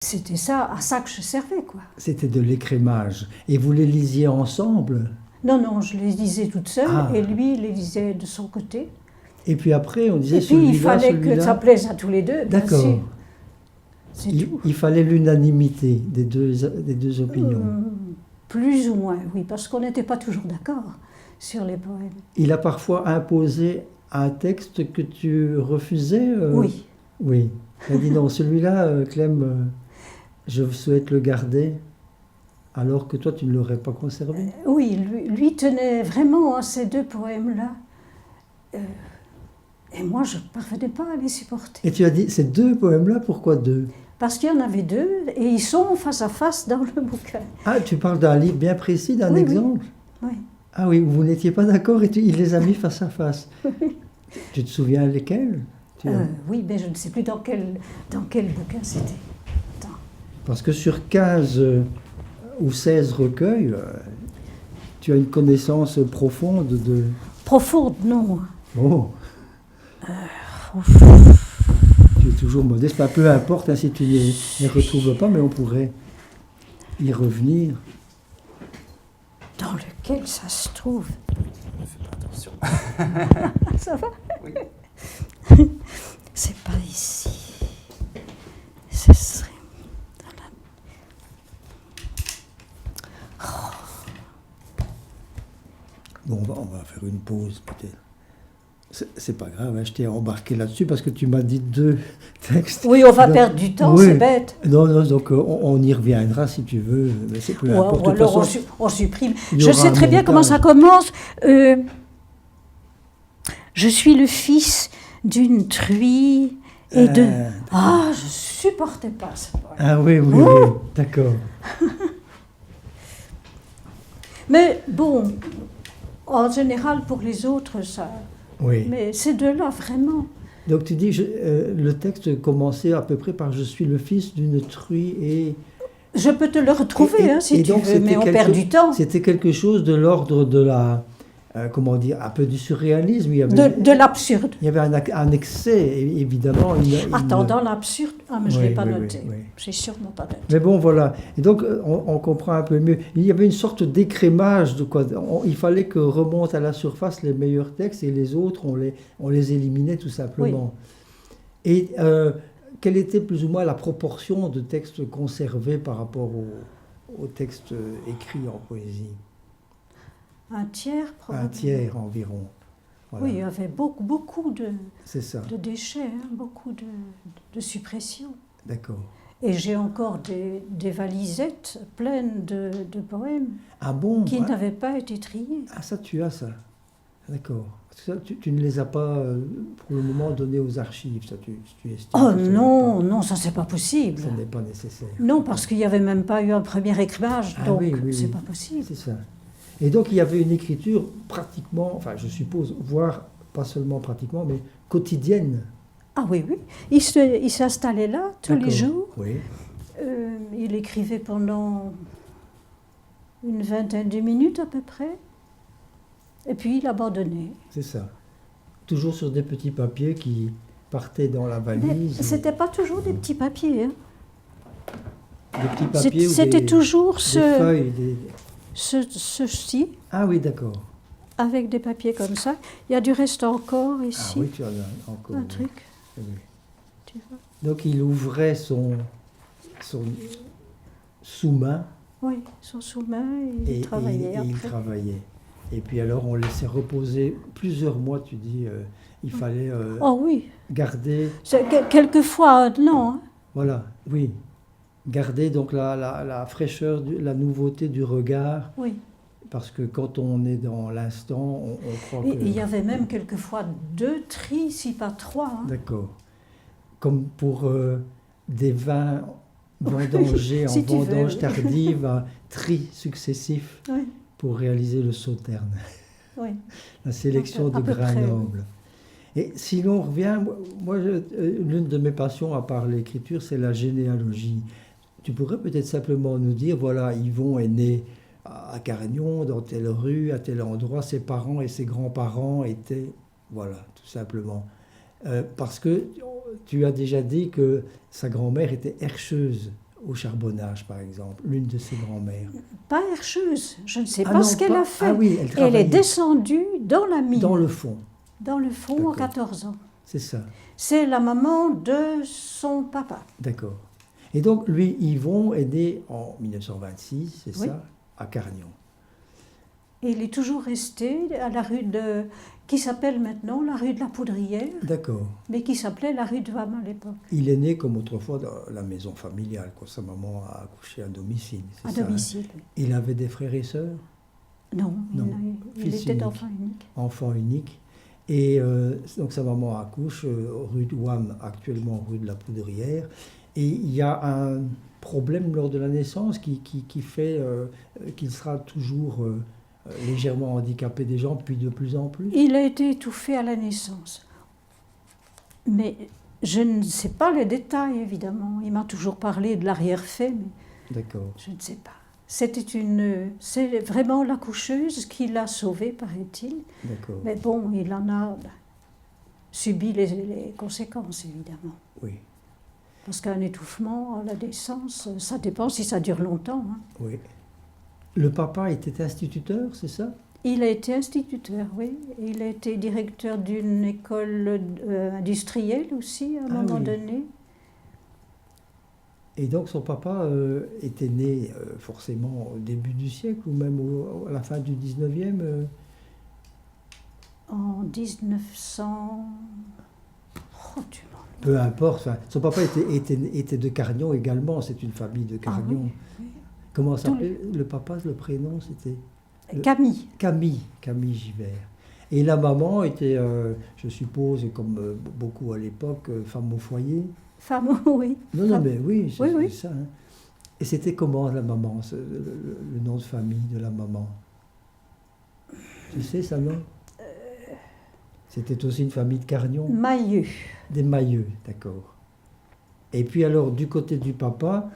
C'était ça, à ça que je servais, quoi. C'était de l'écrémage. Et vous les lisiez ensemble? Non, je les lisais toute seule, Ah. et lui, il les lisait de son côté. Et puis après, on disait Et puis, il celui-là, fallait que ça plaise à tous les deux, bien D'accord. sûr. C'est tout. Il fallait l'unanimité des deux opinions. Plus ou moins, oui, parce qu'on n'était pas toujours d'accord sur les poèmes. Il a parfois imposé un texte que tu refusais Oui. Oui. Il a dit non, celui-là, Clem, je souhaite le garder, alors que toi, tu ne l'aurais pas conservé. Oui, lui tenait vraiment à ces deux poèmes-là. Et moi, je ne parvenais pas à les supporter. Et tu as dit, ces deux poèmes-là, pourquoi deux? Parce qu'il y en avait deux, et ils sont face à face dans le bouquin. Ah, tu parles d'un livre bien précis, d'un exemple? Oui. Ah oui, vous n'étiez pas d'accord et il les a mis face à face. Tu te souviens lesquels? Oui, mais je ne sais plus dans quel bouquin c'était. Attends. Parce que sur 15 ou 16 recueils, tu as une connaissance profonde de... Profonde, non. Oh, tu es toujours modeste, bah, peu importe hein, si tu ne les retrouves pas, mais on pourrait y revenir. Dans lequel ça se trouve? Ne fais pas attention. Ça va? Oui. C'est pas ici. Ce serait... Bon, on va faire une pause peut-être. C'est pas grave, hein, je t'ai embarqué là-dessus parce que tu m'as dit deux textes. Oui, on va perdre du temps, oui. C'est bête. Non, donc on y reviendra si tu veux, mais c'est peu importe. Ou alors on supprime. Il y Je aura sais un très bien montage. comment ça commence. Je suis le fils d'une truie et de... Ah, je supportais pas ce poème. Ah oui, oui, d'accord. Mais bon, en général, pour les autres, ça... Oui. Mais ces deux-là, vraiment... Donc tu dis, le texte commençait à peu près par « Je suis le fils d'une truie et... » Je peux te le retrouver, si tu donc, veux, mais on perd du temps. C'était quelque chose de l'ordre de la... comment dire, un peu du surréalisme. Il y avait, de l'absurde. Il y avait un excès, évidemment. Attends, dans l'absurde... Ah, mais je ne l'ai pas oui, noté. oui. J'ai sûrement pas noté. Mais bon, voilà. Et donc, on comprend un peu mieux. Il y avait une sorte d'écrémage de quoi. Il fallait que remontent à la surface les meilleurs textes et les autres, on les éliminait tout simplement. Oui. Et quelle était plus ou moins la proportion de textes conservés par rapport aux textes écrits en poésie? Un tiers, probablement. Un tiers environ. Voilà. Oui, il y avait beaucoup de déchets, hein, beaucoup de suppressions. D'accord. Et j'ai encore des valisettes pleines de poèmes qui n'avaient pas été triés. Ah, ça, tu as ça. D'accord. Ça, tu ne les as pas, pour le moment, donnés aux archives, ça, tu estimes? Oh non, ça, c'est pas possible. Ça n'est pas nécessaire. Non, parce qu'il n'y avait même pas eu un premier écrémage, donc c'est pas possible. C'est ça. Et donc, il y avait une écriture pratiquement, enfin, je suppose, voire pas seulement pratiquement, mais quotidienne. Ah oui. Il s'installait là tous les jours. Oui. Il écrivait pendant une vingtaine de minutes à peu près. Et puis il abandonnait. C'est ça. Toujours sur des petits papiers qui partaient dans la valise. Mais c'était pas toujours des petits papiers. Hein. Des petits papiers ou c'était toujours des feuilles, ceci. Ah oui, d'accord. Avec des papiers comme ça. Il y a du reste encore ici. Ah oui, tu en as encore. Un truc. Oui. Tu vois. Donc il ouvrait son sous-main. Oui, son sous-main, il travaillait après. Il travaillait. Et puis alors on laissait reposer plusieurs mois, tu dis, il fallait garder... Quelquefois un an. Hein. Voilà, oui. Garder donc la fraîcheur, la nouveauté du regard. Oui. Parce que quand on est dans l'instant, on croit que... Il y avait même quelquefois 2 tris, si pas 3. Hein. D'accord. Comme pour des vins vendangés en vendange tardive, un tri successif pour réaliser le sauterne. Oui. La sélection de grains nobles. Et si l'on revient, moi, l'une de mes passions, à part l'écriture, c'est la généalogie. Tu pourrais peut-être simplement nous dire, voilà, Yvon est né à Carignon, dans telle rue, à tel endroit, ses parents et ses grands-parents étaient... Voilà, tout simplement. Parce que tu as déjà dit que sa grand-mère était herscheuse au charbonnage, par exemple, l'une de ses grand-mères? Pas herscheuse, je ne sais Ah pas non, ce qu'elle pas- a fait. Ah oui, elle Elle est travaillait descendue dans la mine, dans le fond, dans le fond, D'accord. à 14 ans. c'est ça. C'est la maman de son papa. D'accord. Et donc, lui, Yvon, est né en 1926, c'est Oui. ça, à Carnion. Et il est toujours resté à la rue de... qui s'appelle maintenant la rue de la Poudrière, D'accord. mais qui s'appelait la rue de Vam à l'époque. Il est né comme autrefois dans la maison familiale, quand sa maman a accouché à domicile. c'est À ça, hein? domicile. Il avait des frères et sœurs, Non, Non. il Fils était unique. enfant unique. enfant unique. Et donc sa maman accouche rue de Ouam, actuellement rue de la Poudrière. Et il y a un problème lors de la naissance qui fait qu'il sera toujours légèrement handicapé des jambes, puis de plus en plus. Il a été étouffé à la naissance. Mais je ne sais pas les détails, évidemment. Il m'a toujours parlé de l'arrière-fait, mais D'accord. je ne sais pas. C'est vraiment l'accoucheuse qui l'a sauvé, paraît-il. D'accord. Mais bon, il en a subi les conséquences, évidemment. Oui. Parce qu'un étouffement à la naissance, ça dépend si ça dure longtemps, hein. Oui. Le papa était instituteur, c'est ça? Il a été instituteur, oui. Il a été directeur d'une école industrielle aussi, à un Ah moment oui. donné. Et donc son papa était né forcément au début du siècle ou même à la fin du 19e. En 1900... Oh, tu m'en... Peu importe. Enfin, son papa était de Carnion également. C'est une famille de Carnion. Ah oui, oui. Comment s'appelait le papa? Le prénom c'était Camille. Camille Givert. Et la maman était, je suppose, comme beaucoup à l'époque, femme au foyer. Femme, oui. Non, mais oui, Oui, oui. c'est ça. Hein. Et c'était comment la maman, le nom de famille de la maman? Tu sais ça, non? C'était aussi une famille de Carnion, Mailleux. des Mailleux, d'accord. Et puis alors, du côté du papa,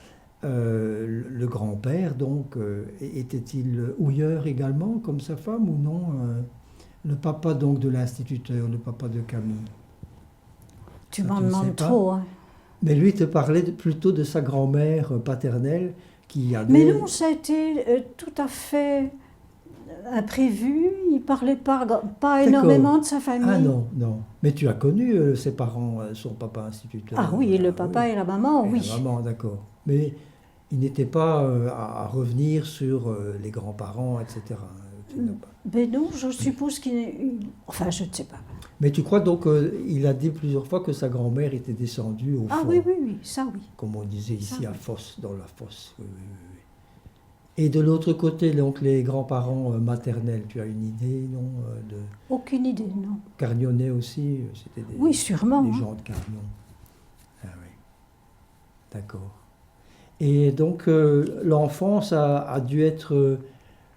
le grand-père, donc, était-il houilleur également, comme sa femme, ou non? Le papa, donc, de l'instituteur, le papa de Camille. Tu Ça, m'en tu ne sais demandes pas. trop, hein. Mais lui te parlait plutôt de sa grand-mère paternelle, qui avait... Mais non, ça a été tout à fait imprévu. Il ne parlait pas D'accord. énormément de sa famille. Ah non, non. Mais tu as connu ses parents, son papa instituteur. Ah oui, le papa et la maman, Et oui. la maman, d'accord. Mais il n'était pas à revenir sur les grands-parents, etc. Tu n'as pas. Mais non, je suppose qu'il... Enfin, je ne sais pas. Mais tu crois donc il a dit plusieurs fois que sa grand-mère était descendue au Ah fond, oui, oui, oui, ça oui. comme on disait Ça, ici à oui. Fosse, dans la fosse. Oui, oui, oui, oui. Et de l'autre côté, donc les grands-parents maternels, tu as une idée, non de Aucune idée, non. Carnionnais aussi, c'était des, Oui, sûrement. des hein. gens de Carnion. Ah oui, d'accord. Et donc l'enfance a dû être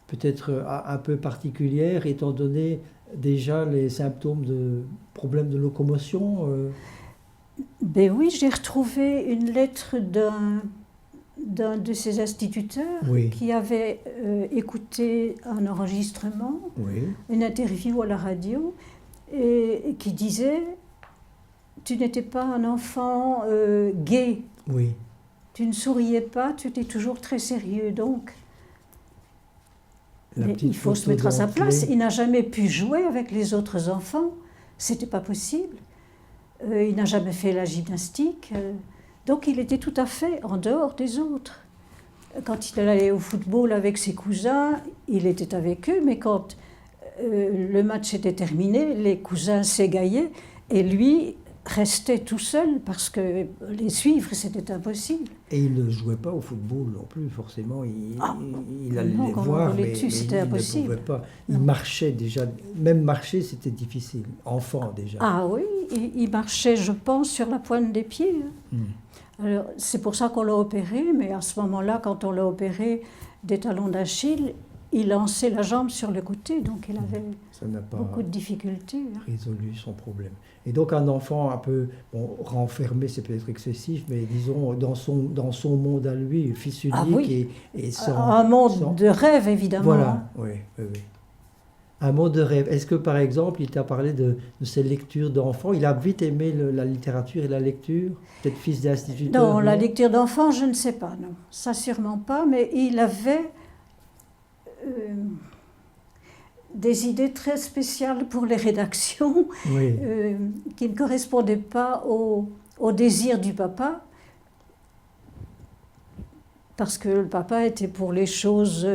peut-être un peu particulière, étant donné déjà les symptômes de problèmes de locomotion. Ben oui, j'ai retrouvé une lettre d'un de ses instituteurs Oui. qui avait écouté un enregistrement, Oui, une interview à la radio, et qui disait « Tu n'étais pas un enfant gai, oui, tu ne souriais pas, tu étais toujours très sérieux. » Donc, la mais petite il faut se photo mettre à sa d'entrée. place. Il n'a jamais pu jouer avec les autres enfants. C'était pas possible. Il n'a jamais fait la gymnastique. Donc il était tout à fait en dehors des autres. Quand il allait au football avec ses cousins, il était avec eux, mais quand le match était terminé, les cousins s'égaillaient et lui restait tout seul parce que les suivre, c'était impossible. Et il ne jouait pas au football non plus, forcément. Il allait non, les quand on voir, roulait mais, dessus, mais c'était il impossible. ne pouvait pas. Il Non. marchait déjà. Même marcher, c'était difficile. Enfant déjà. Ah oui, il marchait, je pense, sur la pointe des pieds. hein. Hmm. Alors, c'est pour ça qu'on l'a opéré, mais à ce moment-là, quand on l'a opéré des talons d'Achille, il lançait la jambe sur le côté, donc il avait Ça n'a pas beaucoup de difficultés. hein. résolu son problème. Et donc un enfant un peu renfermé, c'est peut-être excessif, mais disons dans son monde à lui, fils unique Ah oui. et sans... Un monde sans- de rêve, évidemment. Voilà, hein. oui, oui, oui. Un monde de rêve. Est-ce que, par exemple, il t'a parlé de ses lectures d'enfants? Il a vite aimé la littérature et la lecture? Peut-être fils d'instituteur? Non, la lecture d'enfant, je ne sais pas, non. Ça, sûrement pas, mais il avait des idées très spéciales pour les rédactions Oui. qui ne correspondaient pas au désir du papa, parce que le papa était pour les choses...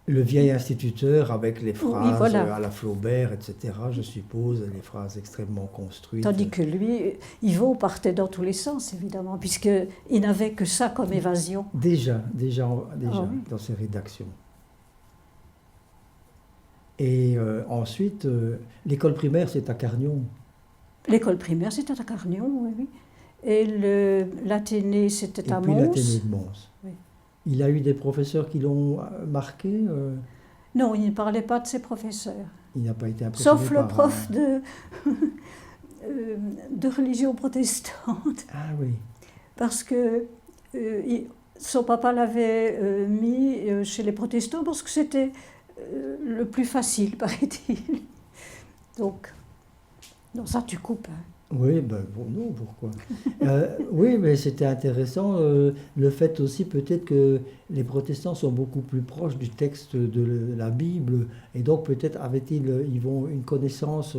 Le vieil instituteur avec les phrases oui, voilà. à la Flaubert, etc., je suppose, les phrases extrêmement construites. Tandis que lui, Yvon partait dans tous les sens, évidemment, puisqu'il n'avait que ça comme évasion. Déjà Ah oui. dans ses rédactions. Et ensuite, l'école primaire, c'est à Carnion. L'école primaire, c'était à Carnion, oui, oui. Et l'Athénée, c'était Et à puis Mons. l'Athénée de Mons. Oui. Il a eu des professeurs qui l'ont marqué. Non, il ne parlait pas de ses professeurs. Il n'a pas été impressionné Sauf le par prof de religion protestante. Ah oui. Parce que son papa l'avait mis chez les protestants parce que c'était le plus facile, paraît-il. Donc, non, ça tu coupes. Hein. Oui, ben bon, non, pourquoi? Oui, mais c'était intéressant. Le fait aussi peut-être que les protestants sont beaucoup plus proches du texte de la Bible, et donc peut-être ils vont une connaissance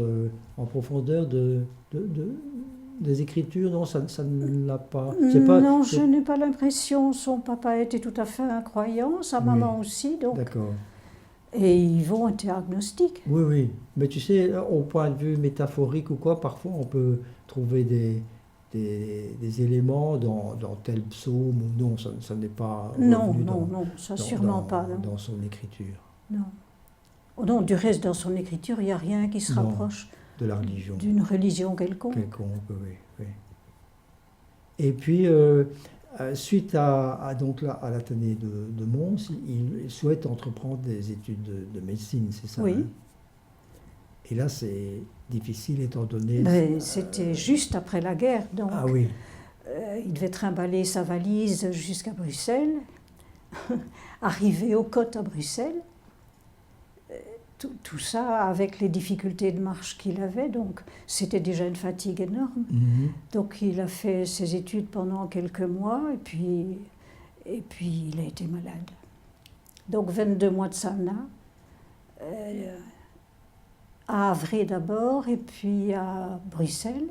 en profondeur des Écritures. Non, ça ne l'a pas. Non, je n'ai pas l'impression. Son papa était tout à fait un croyant, sa maman aussi, donc. D'accord. Et Yvon était agnostique. Oui, oui. Mais tu sais, au point de vue métaphorique ou quoi, parfois on peut trouver des éléments dans tel psaume ou non, ça n'est pas Non, revenu non, non, ça sûrement pas. Non. dans son écriture. Non. Oh non, du reste, dans son écriture, il n'y a rien qui se Non, rapproche de la religion. d'une religion quelconque. Oui, oui. Et puis, suite à l'Athénée de Mons, il souhaite entreprendre des études de médecine, c'est ça? Oui. Hein? Et là, c'est difficile étant donné... Mais c'était juste après la guerre, donc Ah oui. Il devait trimballer sa valise jusqu'à Bruxelles, arriver aux côtes à Bruxelles, tout ça avec les difficultés de marche qu'il avait, donc c'était déjà une fatigue énorme. Mhm. Donc il a fait ses études pendant quelques mois et puis il a été malade. Donc 22 mois de sana, à Havre d'abord et puis à Bruxelles.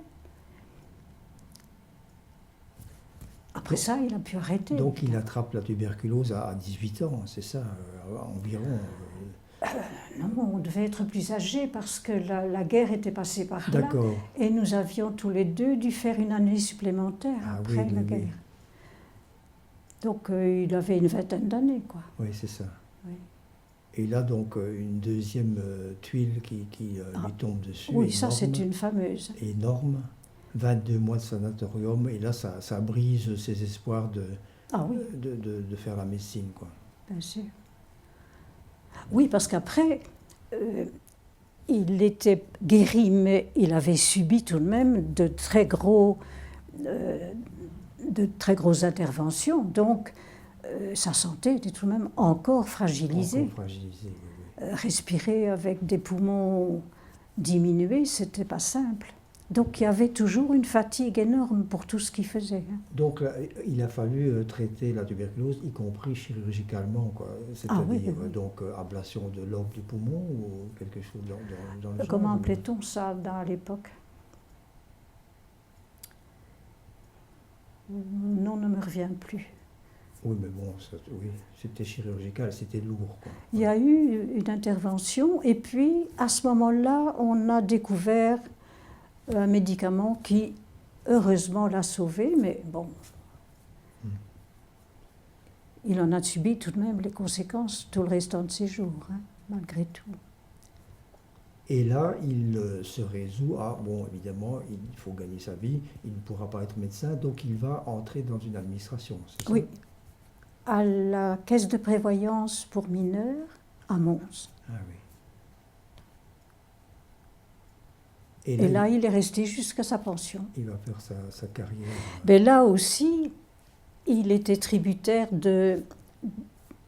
Après ça, il a pu arrêter. Donc il attrape la tuberculose à 18 ans, c'est ça, environ. Non, on devait être plus âgés parce que la guerre était passée par là. D'accord. Et nous avions tous les deux dû faire une année supplémentaire après la guerre. Oui. Donc il avait une vingtaine d'années, quoi. Oui, c'est ça. Oui. Et là, donc, une deuxième tuile qui lui tombe dessus. Oui, énorme, ça c'est une fameuse. Énorme. 22 mois de sanatorium, et là, ça brise ses espoirs de faire la médecine, quoi. Bien sûr. Oui, parce qu'après, il était guéri, mais il avait subi tout de même de très grosses interventions. Donc, sa santé était tout de même encore fragilisée. Encore fragilisée, oui. Respirer avec des poumons diminués, c'était pas simple. Donc, il y avait toujours une fatigue énorme pour tout ce qu'il faisait. Hein. Donc, il a fallu traiter la tuberculose, y compris chirurgicalement, quoi. C'est-à-dire, oui. donc, ablation de lobe du poumon ou quelque chose dans le genre. Comment appelait-on ça à l'époque? Le nom ne me revient plus. Oui, mais bon, c'était chirurgical, c'était lourd, quoi. Il y a eu une intervention, et puis, à ce moment-là, on a découvert un médicament qui, heureusement, l'a sauvé, mais bon, il en a subi tout de même les conséquences tout le restant de ses jours, hein, malgré tout. Et là, il se résout à, bon, évidemment, il faut gagner sa vie, il ne pourra pas être médecin, donc il va entrer dans une administration, c'est ça? Oui, à la caisse de prévoyance pour mineurs, à Mons. Ah oui. Et là, il est resté jusqu'à sa pension. Il va faire sa carrière. Mais là aussi, il était tributaire de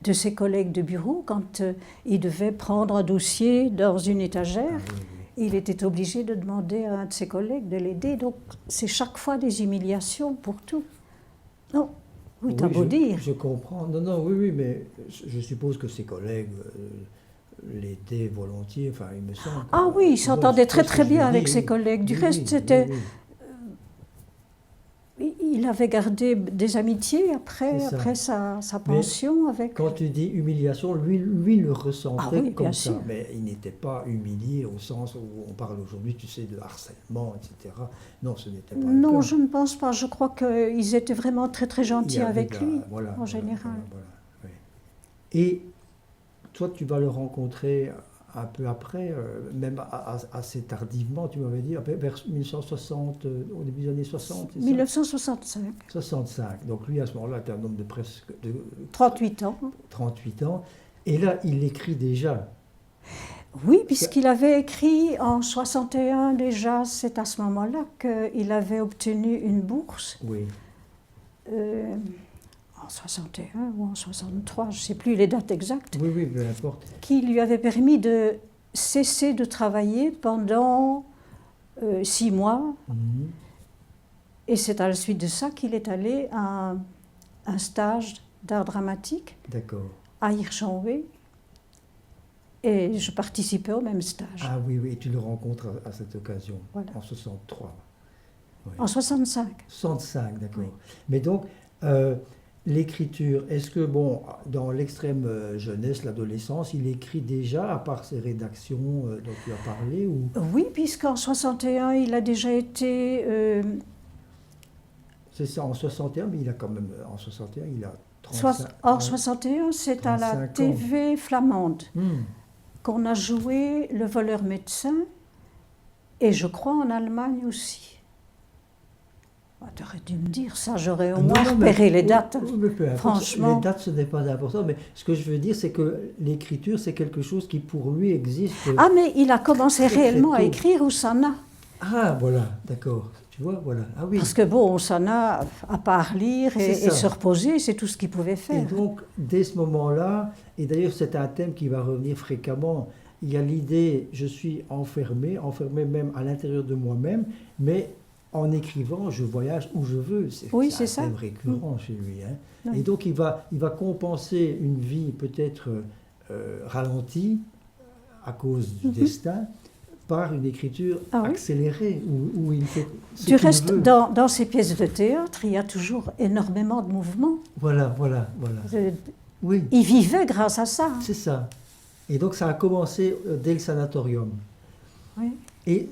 de ses collègues de bureau quand il devait prendre un dossier dans une étagère. Ah, oui, oui. Il était obligé de demander à un de ses collègues de l'aider. Donc, c'est chaque fois des humiliations pour tout. Non, oui, t'as beau dire. Je comprends. Non, non, oui, oui, mais je suppose que ses collègues l'aidaient volontiers, enfin, il me semble. Ah oui, il s'entendait c'est très ce que très je bien dis, avec oui. ses collègues. Du Oui, reste, oui, c'était... oui, oui. Il avait gardé des amitiés C'est ça. après sa pension avec... Quand tu dis humiliation, lui le ressentait Ah oui, comme bien ça, sûr. mais il n'était pas humilié au sens où on parle aujourd'hui, tu sais, de harcèlement, etc. Non, ce n'était pas le Non, cas. je ne pense pas. Je crois qu'ils étaient vraiment très très Il y gentils avait avec lui, voilà, en voilà, général. voilà, oui. Et toi, tu vas le rencontrer un peu après, même assez tardivement, tu m'avais dit, vers 1960, au début des années 60, c'est ça 1965, 65. Donc lui, à ce moment-là, était un homme de presque de 38 ans. 38 ans. Et là, il écrit déjà. Oui, puisqu'il avait écrit en 61 déjà, c'est à ce moment-là qu'il avait obtenu une bourse. Oui. En 61 ou en 63, je ne sais plus les dates exactes, Oui, oui, peu importe. qui lui avait permis de cesser de travailler pendant 6 mois. Mhm. Et c'est à la suite de ça qu'il est allé à un stage d'art dramatique D'accord. à Hirschenweg. Et je participais au même stage. Ah oui, oui, et tu le rencontres à cette occasion, Voilà. en 63. Oui. En 65. 65, d'accord. Oui. Mais donc, l'écriture, est-ce que, bon, dans l'extrême jeunesse, l'adolescence, il écrit déjà, à part ses rédactions dont tu as parlé ou... Oui, puisqu'en 61, il a déjà été... C'est ça, en 61, mais il a quand même, en 61, il a 35 en 61, c'est à la 35 ans. TV flamande Hmm. qu'on a joué Le voleur médecin, et je crois en Allemagne aussi. Tu aurais dû me dire ça, j'aurais au Non, moins non, mais- repéré les oui, dates. oui, mais peu importe. Franchement. Les dates, ce n'est pas important, mais ce que je veux dire, c'est que l'écriture, c'est quelque chose qui, pour lui, existe. Ah, mais il a commencé Très, très réellement à tôt. écrire Hosanna. Ah, voilà, d'accord. Tu vois, voilà. Ah oui. Parce que bon, Hosanna, à part lire et C'est ça. se reposer, c'est tout ce qu'il pouvait Et faire. donc, dès ce moment-là, et d'ailleurs, c'est un thème qui va revenir fréquemment, il y a l'idée, je suis enfermé même à l'intérieur de moi-même, mais en écrivant, je voyage où je veux. Oui, c'est c'est un ça. thème récurrent chez lui. Hein. Oui. Et donc, il va compenser une vie peut-être ralentie à cause du destin par une écriture Ah oui. accélérée, où il fait ce Du qu'il reste, veut. dans ces pièces de théâtre, il y a toujours énormément de mouvements. Voilà. Oui. Il vivait grâce à ça. C'est ça. Et donc ça a commencé dès le sanatorium. Oui. Et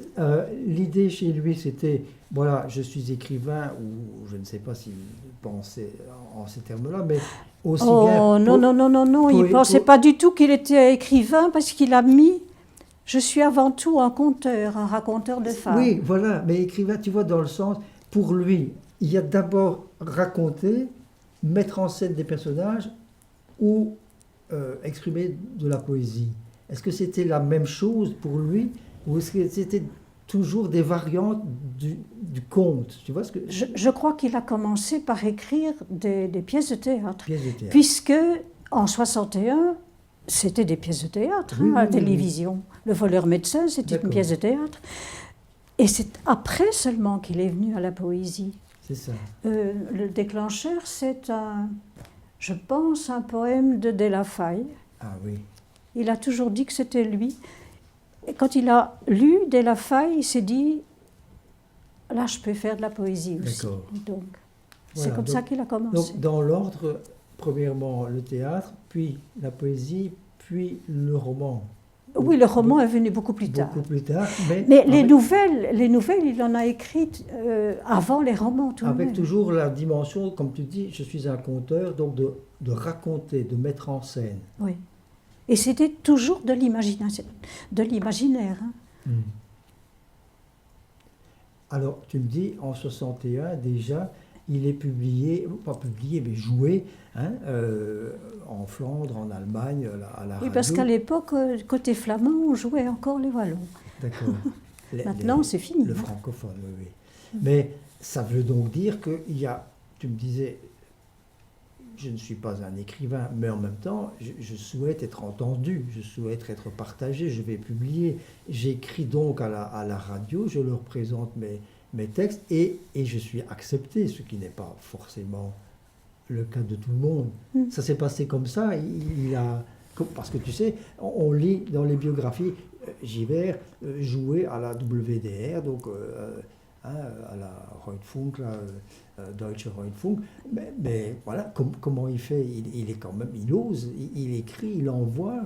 l'idée chez lui, c'était, voilà, je suis écrivain, ou je ne sais pas s'il pensait en ces termes-là, mais aussi Oh bien... non, il ne pensait pas du tout qu'il était écrivain parce qu'il a mis « Je suis avant tout un conteur, un raconteur de femmes ». Oui, voilà, mais écrivain, tu vois, dans le sens, pour lui, il y a d'abord raconter, mettre en scène des personnages ou exprimer de la poésie. Est-ce que c'était la même chose pour lui ou est-ce que c'était toujours des variantes du conte? Tu vois ce que... Je crois qu'il a commencé par écrire des pièces de théâtre, Pièce de théâtre. puisque en 61, c'était des pièces de théâtre Oui, à la oui, oui. télévision. Le voleur médecin, c'était une D'accord. pièce de théâtre. Et c'est après seulement qu'il est venu à la poésie. C'est ça. Le déclencheur, c'est je pense, un poème de Delafaye. Ah oui. Il a toujours dit que c'était lui. Et quand il a lu Delafaye, il s'est dit, là, je peux faire de la poésie aussi. D'accord. Donc, Voilà, c'est comme ça qu'il a commencé. Donc, dans l'ordre, premièrement le théâtre, puis la poésie, puis le roman. Oui, le roman est venu beaucoup plus tard. Beaucoup plus tard. Mais avec, les nouvelles, il en a écrites avant les romans tout de avec même. toujours la dimension, comme tu dis, je suis un conteur, donc de raconter, de mettre en scène. Oui. Et c'était toujours de l'imagination, de l'imaginaire. Hein. Alors, tu me dis, en 61, déjà, il est publié, pas publié, mais joué, hein, en Flandre, en Allemagne, à la Oui, radio. parce qu'à l'époque, côté flamand, on jouait encore les wallons. D'accord. Maintenant, c'est fini. Le hein. francophone, oui, oui. Mais ça veut donc dire qu'il y a, tu me disais, je ne suis pas un écrivain, mais en même temps, je souhaite être entendu, je souhaite être partagé, je vais publier. J'écris donc à la radio, je leur présente mes textes et je suis accepté, ce qui n'est pas forcément le cas de tout le monde. Ça s'est passé comme ça. Parce que tu sais, on lit dans les biographies, Givert jouait à la WDR, donc à la Rundfunk, Deutsche Rundfunk. Mais voilà, comment il fait, il est quand même, il ose, il écrit, il envoie.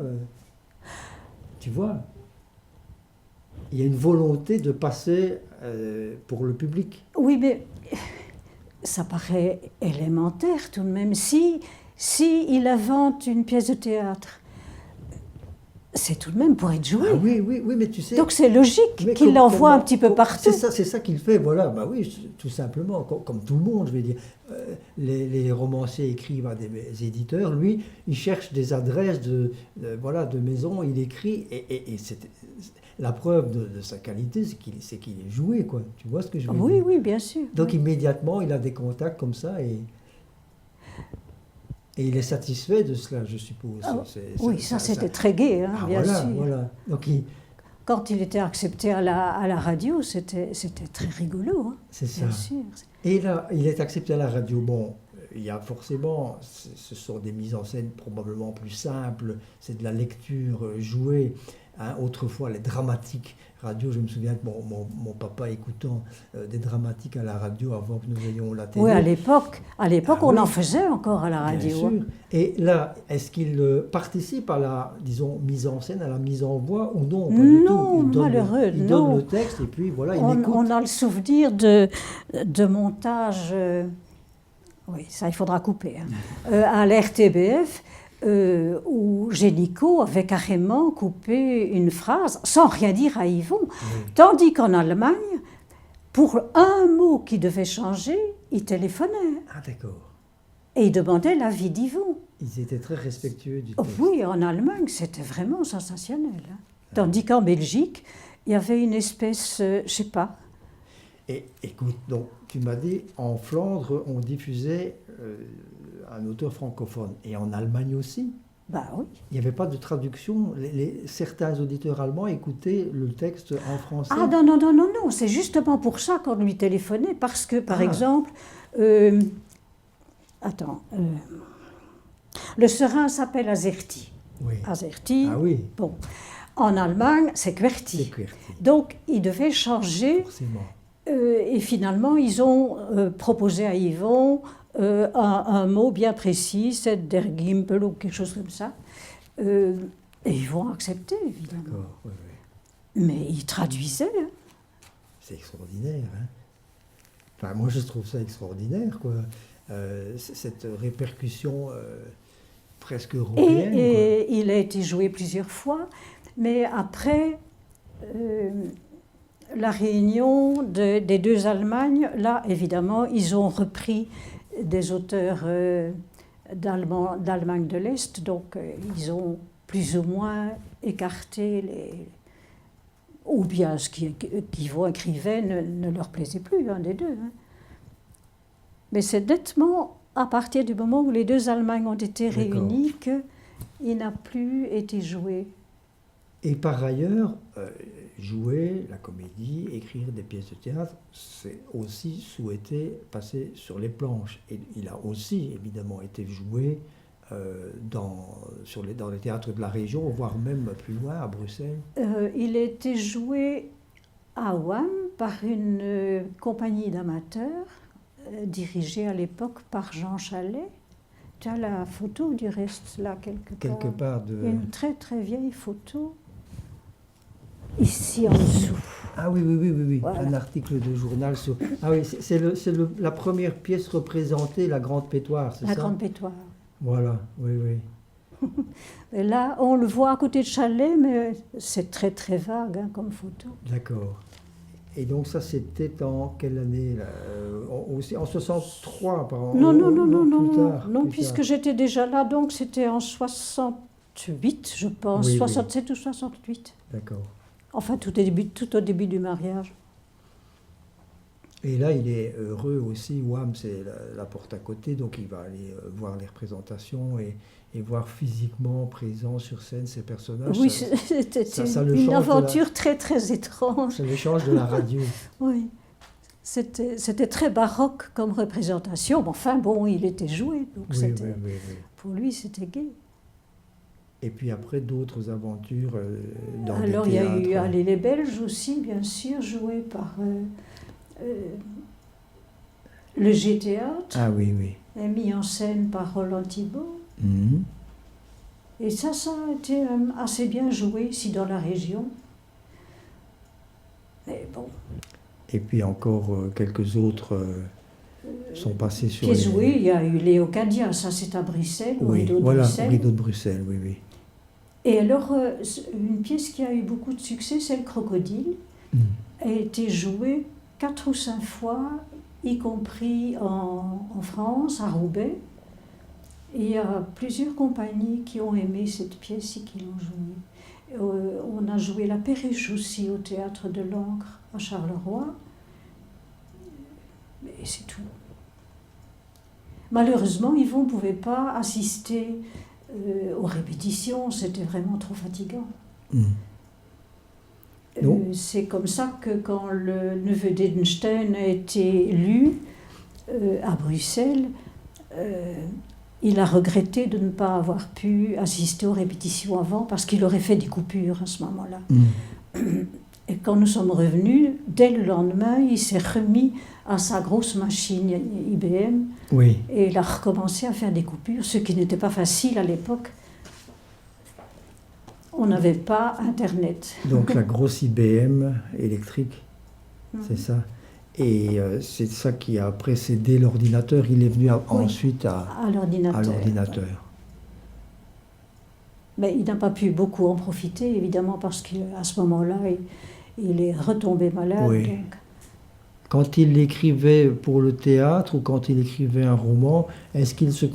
Tu vois, il y a une volonté de passer pour le public. Oui, mais ça paraît élémentaire tout de même. Si il invente une pièce de théâtre, c'est tout de même pour être joué. Ah oui, mais tu sais... Donc c'est logique qu'il l'envoie un petit peu partout. C'est ça qu'il fait, voilà. Bah oui, tout simplement, comme tout le monde, je vais dire. Les romanciers écrivent à des éditeurs. Lui, il cherche des adresses de maisons, il écrit, et la preuve de sa qualité, c'est qu'il est joué, quoi. Tu vois ce que je veux dire? Oui, bien sûr. Donc oui. immédiatement, il a des contacts comme ça, et il est satisfait de cela, je suppose. Oui, ça c'était très gai, hein, bien sûr. Voilà. Donc quand il était accepté à la radio, c'était très rigolo. Hein, c'est ça. Bien sûr. Et là, il est accepté à la radio. Bon, il y a forcément, ce sont des mises en scène probablement plus simples, c'est de la lecture jouée. Hein. Autrefois, les dramatiques radio, je me souviens de mon papa écoutant des dramatiques à la radio avant que nous ayons la télé. Oui, à l'époque, on oui. en faisait encore à la radio. Bien sûr. Et là, est-ce qu'il participe à la, disons, mise en scène, à la mise en voix ou non? Pas du tout. Il donne le texte et puis voilà, il écoute. On a le souvenir de montage, oui, ça il faudra couper, hein, à l'RTBF, où Génico avait carrément coupé une phrase sans rien dire à Yvon. Oui. Tandis qu'en Allemagne, pour un mot qui devait changer, il téléphonait. Ah d'accord. Et il demandait l'avis d'Yvon. Ils étaient très respectueux du texte. Oui, en Allemagne, c'était vraiment sensationnel. Hein. Tandis qu'en Belgique, il y avait une espèce, je ne sais pas. Et écoute, donc tu m'as dit, en Flandre, on diffusait un auteur francophone. Et en Allemagne aussi? Bah oui. Il n'y avait pas de traduction. Certains auditeurs allemands écoutaient le texte en français. Ah non. C'est justement pour ça qu'on lui téléphonait. Parce que, par exemple... le serin s'appelle Azerty. Oui. Azerty. Ah oui. Bon. En Allemagne, c'est QWERTY. C'est QWERTY. Donc, il devait changer. Forcément. Et finalement, ils ont proposé à Yvon un mot bien précis, c'est der Gimpel ou quelque chose comme ça. Et ils vont accepter, évidemment. D'accord, oui. Mais ils traduisaient. Hein. C'est extraordinaire. Hein. Enfin, moi, je trouve ça extraordinaire, quoi. Cette répercussion presque européenne. Et il a été joué plusieurs fois, mais après la réunion des deux Allemagnes, là, évidemment, ils ont repris des auteurs d'Allemagne de l'Est, donc ils ont plus ou moins écarté les... Ou bien ce qu'Yvon écrivait ne leur plaisait plus, un des deux. Hein. Mais c'est nettement à partir du moment où les deux Allemagnes ont été réunies qu'il n'a plus été joué. Et par ailleurs, jouer la comédie, écrire des pièces de théâtre, c'est aussi souhaiter passer sur les planches. Et il a aussi évidemment été joué dans les théâtres de la région, voire même plus loin, à Bruxelles. Il a été joué à Ouham par une compagnie d'amateurs, dirigée à l'époque par Jean Chalet. Tu as la photo du reste là, quelque part. Une très très vieille photo. Ici en dessous. Ah oui. Voilà. Un article de journal sur... Ah oui, c'est la première pièce représentée, la Grande Pétoire, c'est ça? La Grande Pétoire. Voilà, oui. Et là, on le voit à côté de Chalet, mais c'est très très vague hein, comme photo. D'accord. Et donc ça, c'était en quelle année là? En 63, par exemple? Non, puisque j'étais déjà là, donc c'était en 68, je pense, oui, 67 ou 68. D'accord. Enfin, tout au début du mariage. Et là, il est heureux aussi. Wham, c'est la porte à côté, donc il va aller voir les représentations et voir physiquement présents sur scène ces personnages. Oui, Ça, c'était ça le une change aventure très très étrange. ça le change de la radio. Oui, c'était très baroque comme représentation, mais enfin bon, il était joué, donc Oui, oui, oui, oui. pour lui c'était gai. Et puis après, d'autres aventures dans Alors des il y a théâtres. eu allez, les Belges aussi, bien sûr, joués par le G-Théâtre, Ah oui, oui. et mis en scène par Roland Thibault. Mhm. Et ça a été assez bien joué ici dans la région. Mais bon, Et puis encore quelques autres sont passés sur pièces jouées, il y a eu Léo Cadia, ça c'est à Bruxelles, au Oui, Rideau de voilà, Bruxelles. Rideau de Bruxelles, oui, oui. Et alors, une pièce qui a eu beaucoup de succès, c'est Le Crocodile. Mhm. A été jouée 4 ou 5 fois, y compris en France, à Roubaix. Et il y a plusieurs compagnies qui ont aimé cette pièce et qui l'ont jouée. On a joué La Perruche aussi au Théâtre de l'Ancre à Charleroi. Et c'est tout. Malheureusement, Yvon ne pouvait pas assister aux répétitions, c'était vraiment trop fatigant. Mhm. Non. C'est comme ça que quand le neveu d'Edenstein a été lu à Bruxelles, il a regretté de ne pas avoir pu assister aux répétitions avant parce qu'il aurait fait des coupures à ce moment-là. Mhm. Et quand nous sommes revenus, dès le lendemain, il s'est remis à sa grosse machine IBM Oui, et il a recommencé à faire des coupures, ce qui n'était pas facile à l'époque. On n'avait pas Internet. donc la grosse IBM électrique, Mhm. c'est ça. Et c'est ça qui a précédé l'ordinateur. Il est venu Oui. ensuite à l'ordinateur. l'ordinateur. Mais il n'a pas pu beaucoup en profiter, évidemment, parce qu'à ce moment-là, il est retombé malade. Oui. Donc. Quand il écrivait pour le théâtre ou quand il écrivait un roman, est-ce qu'il se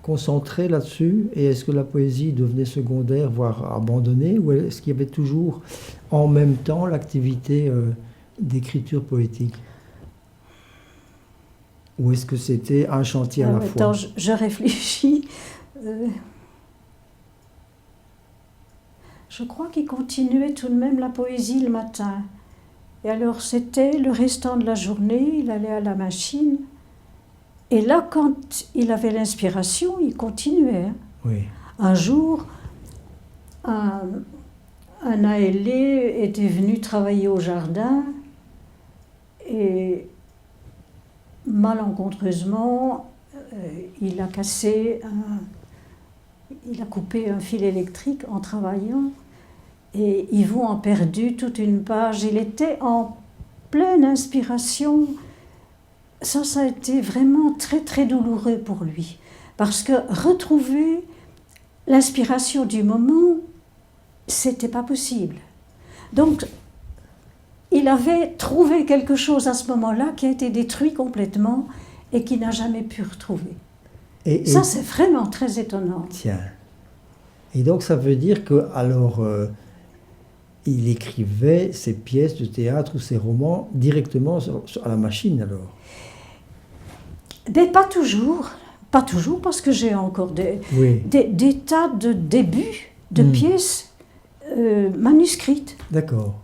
concentrait là-dessus et est-ce que la poésie devenait secondaire, voire abandonnée, ou est-ce qu'il y avait toujours en même temps l'activité d'écriture poétique? Ou est-ce que c'était un chantier à la fois? Attends, je réfléchis. Je crois qu'il continuait tout de même la poésie le matin. Et alors c'était le restant de la journée, il allait à la machine. Et là, quand il avait l'inspiration, il continuait. Hein. Oui. Un jour, un ALE était venu travailler au jardin et malencontreusement, il a coupé un fil électrique en travaillant et Yvon a perdu toute une page. Il était en pleine inspiration. Ça a été vraiment très très douloureux pour lui parce que retrouver l'inspiration du moment, c'était pas possible. Donc, il avait trouvé quelque chose à ce moment-là qui a été détruit complètement et qui n'a jamais pu retrouver. Et Ça, c'est vraiment très étonnant. tiens. Et donc ça veut dire que alors il écrivait ses pièces de théâtre ou ses romans directement à la machine alors? Mais pas toujours parce que j'ai encore Oui, des tas de débuts de pièces manuscrites. d'accord.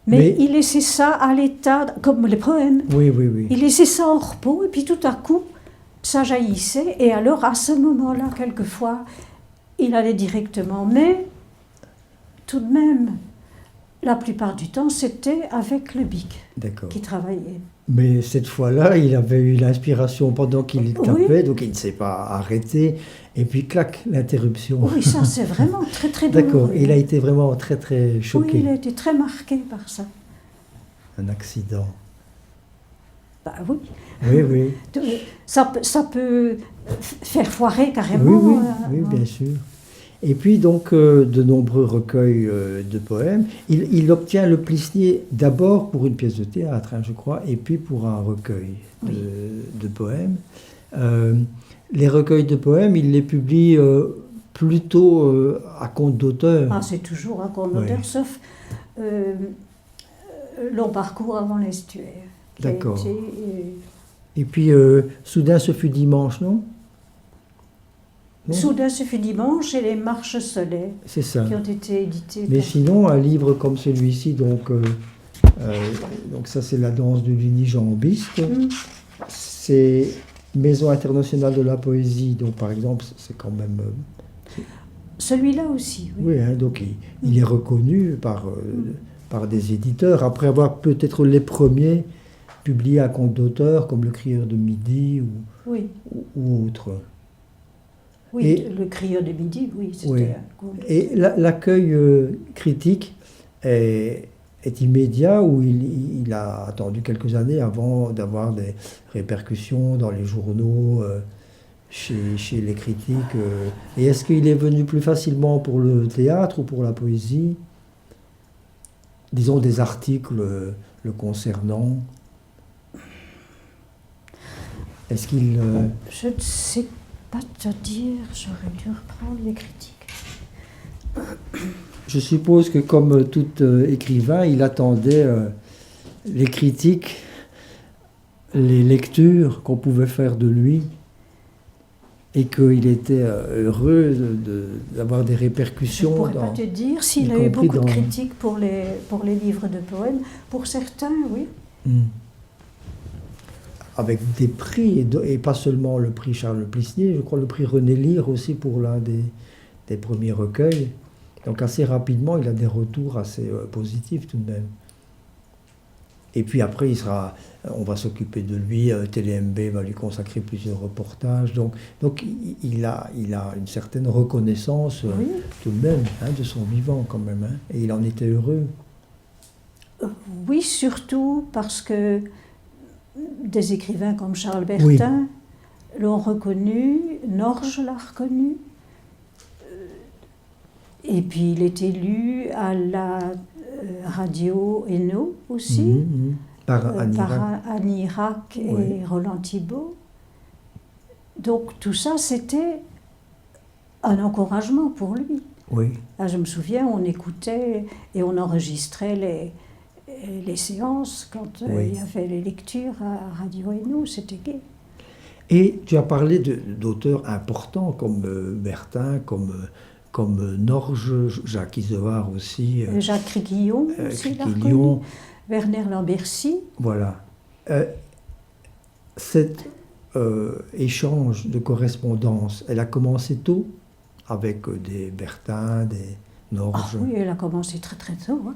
Mais il laissait ça à l'état, comme les poèmes. Oui, oui, oui. Il laissait ça en repos et puis tout à coup, ça jaillissait. Et alors, à ce moment-là, quelquefois, il allait directement. Mais tout de même, la plupart du temps, c'était avec le bic D'accord. qui travaillait. Mais cette fois-là, il avait eu l'inspiration pendant qu'il tapait, donc il ne s'est pas arrêté. Et puis, clac, l'interruption. Oui, ça, c'est vraiment très, très douloureux. D'accord, il a été vraiment très, très choqué. Oui, il a été très marqué par ça. Un accident. Bah oui. Oui, oui. Ça peut faire foirer carrément. Oui, oui, oui, bien sûr. Et puis donc de nombreux recueils de poèmes. Il obtient le Plisnier d'abord pour une pièce de théâtre, hein, je crois, et puis pour un recueil de poèmes. Les recueils de poèmes, il les publie plutôt à compte d'auteur. Ah, c'est toujours à compte d'auteur, sauf Long parcours avant l'estuaire, qui a D'accord. été... Et puis, soudain, ce fut dimanche, non? Non. Soudain ce fut dimanche et les marches solaires C'est ça. qui ont été édités Mais par... sinon, un livre comme celui-ci, donc ça c'est la danse de l'unijambiste, c'est Maison internationale de la poésie, donc par exemple, c'est quand même... Celui-là aussi, oui. oui, hein, donc il est reconnu par des éditeurs, après avoir peut-être les premiers publié un conte d'auteur comme Le Crieur de Midi Oui, ou autre. oui, Et- Le Crieur de Midi, oui, c'était Oui. un conte. Et l'accueil critique est immédiat ou il a attendu quelques années avant d'avoir des répercussions dans les journaux, chez les critiques et est-ce qu'il est venu plus facilement pour le théâtre ou pour la poésie? Disons des articles le concernant. Est-ce qu'il... Je ne sais pas te dire, j'aurais dû reprendre les critiques. Je suppose que comme tout écrivain, il attendait les critiques, les lectures qu'on pouvait faire de lui, et qu'il était heureux d'avoir des Je ne répercussions. pourrais pas te dire s'il y a eu compris beaucoup de dans- critiques pour les livres de poèmes. Pour certains, oui. Hmm. Avec des prix, et pas seulement le prix Charles Plisnier, je crois le prix René Lyre aussi pour l'un des premiers recueils. Donc assez rapidement, il a des retours assez positifs tout de même. Et puis après, on va s'occuper de lui, TLMB va lui consacrer plusieurs reportages. Donc il a une certaine reconnaissance Oui. tout de même, hein, de son vivant quand même. Hein, et il en était heureux. Oui, surtout parce que des écrivains comme Charles Bertin l'ont reconnu, Norge l'a reconnu, et puis il est élu à la radio Hainaut aussi, Mhm. Par Annie par Rack. Annie Rack et Oui. Roland Thibault. Donc tout ça, c'était un encouragement pour lui. Oui. Ah, je me souviens, on écoutait et on enregistrait les séances quand Oui. il y avait les lectures à Radio Hainaut, c'était gai. Et tu as parlé d'auteurs importants comme Bertin, comme Norge, Jacques Isoard aussi. Jacques Criquillon aussi l'a Criquillon. reconnu, Werner Lambercy. Voilà. Cet échange de correspondance, elle a commencé tôt avec des Bertin, des Norge. Ah oui, elle a commencé très très tôt. Hein.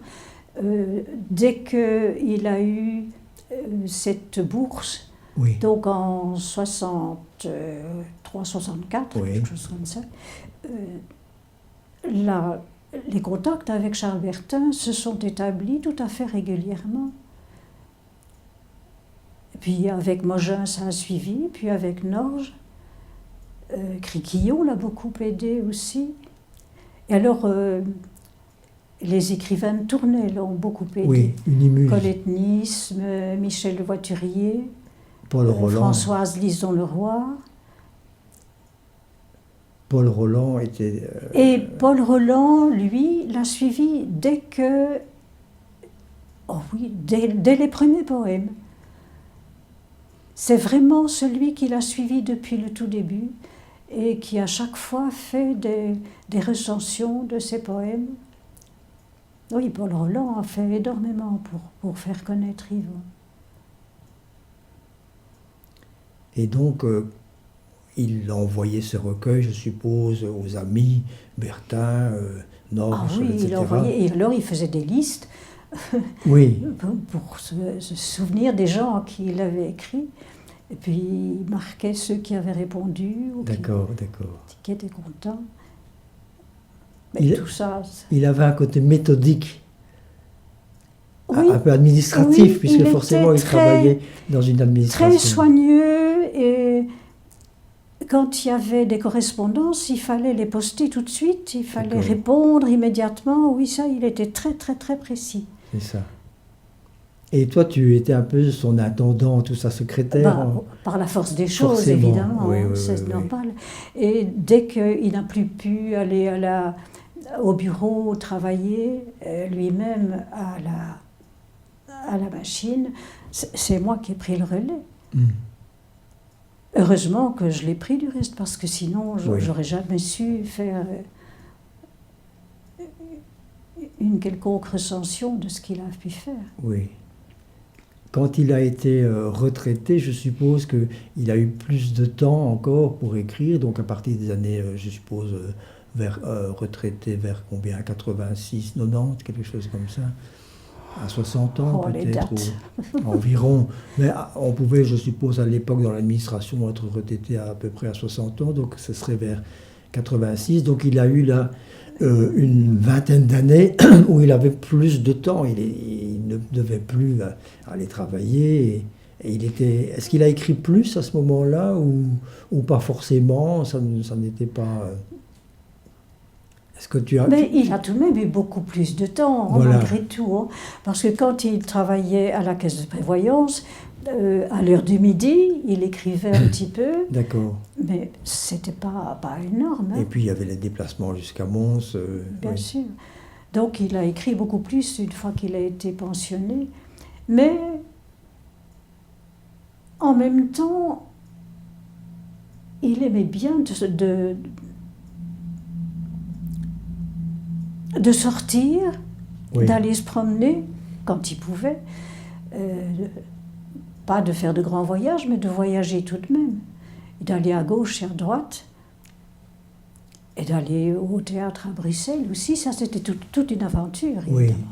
Dès qu'il a eu cette bourse, Oui. donc en 63-64, Oui. quelque chose comme ça, les contacts avec Charles Bertin se sont établis tout à fait régulièrement. Et puis avec Mogin, ça a suivi, puis avec Norge. Criquillon l'a beaucoup aidé aussi. Et alors, les écrivains de Tournai l'ont beaucoup aidé. Oui, Unimuse, Colette Nice, Michel Le Voiturier, Paul Roland. Françoise Lison-Leroy. Paul Roland était... Et Paul Roland, lui, l'a suivi dès que... Oh oui, dès les premiers poèmes. C'est vraiment celui qui l'a suivi depuis le tout début et qui à chaque fois fait des recensions de ses poèmes. Oui, Paul Roland a fait énormément pour faire connaître Yvon. Et donc, il a envoyé ce recueil, je suppose, aux amis, Bertin, Norge, Ah oui, etc. il envoyait, et alors il faisait des listes Oui, pour se souvenir des gens à qui il avait écrit. Et puis il marquait ceux qui avaient répondu ou d'accord. qui étaient contents. Mais Il- tout ça... Il avait un côté méthodique, Oui, un peu administratif, oui, puisque il forcément était il travaillait dans une administration. très soigneux et quand il y avait des correspondances, il fallait les poster tout de suite, il fallait D'accord. répondre immédiatement. Oui, ça, il était très très très précis. C'est ça. Et toi, tu étais un peu son intendant, tout sa secrétaire. Par la force des choses, Forcément, évidemment, oui, hein, oui, c'est oui, oui. normal. Et dès qu'il n'a plus pu aller au bureau travailler, lui-même à la machine, c'est moi qui ai pris le relais. Mm. Heureusement que je l'ai pris du reste, parce que sinon, Oui. j'aurais jamais su faire une quelconque recension de ce qu'il a pu faire. Oui. Quand il a été retraité, je suppose qu'il a eu plus de temps encore pour écrire, donc à partir des années, je suppose, retraité vers combien? 86, 90, quelque chose comme ça. À 60 ans Oh, les peut-être, dates. ou environ. Mais on pouvait, je suppose, à l'époque dans l'administration être retraité à peu près à 60 ans, donc ce serait vers 86. Donc il a eu là une vingtaine d'années où il avait plus de temps. Il ne devait plus aller travailler. Et il était. Est-ce qu'il a écrit plus à ce moment-là ou pas forcément? Ça n'était pas. Est-ce que tu as. Mais il a tout de même eu beaucoup plus de temps, hein, Voilà. malgré tout. Hein. Parce que quand il travaillait à la caisse de prévoyance, à l'heure du midi, il écrivait un petit peu, D'accord. mais c'était pas énorme. Hein. Et puis il y avait les déplacements jusqu'à Mons. Bien oui. sûr. Donc il a écrit beaucoup plus une fois qu'il a été pensionné. Mais en même temps, il aimait bien de sortir, Oui. d'aller se promener quand il pouvait. Pas de faire de grands voyages, mais de voyager tout de même. Et d'aller à gauche et à droite. Et d'aller au théâtre à Bruxelles aussi. Ça, c'était toute une aventure, Oui. évidemment.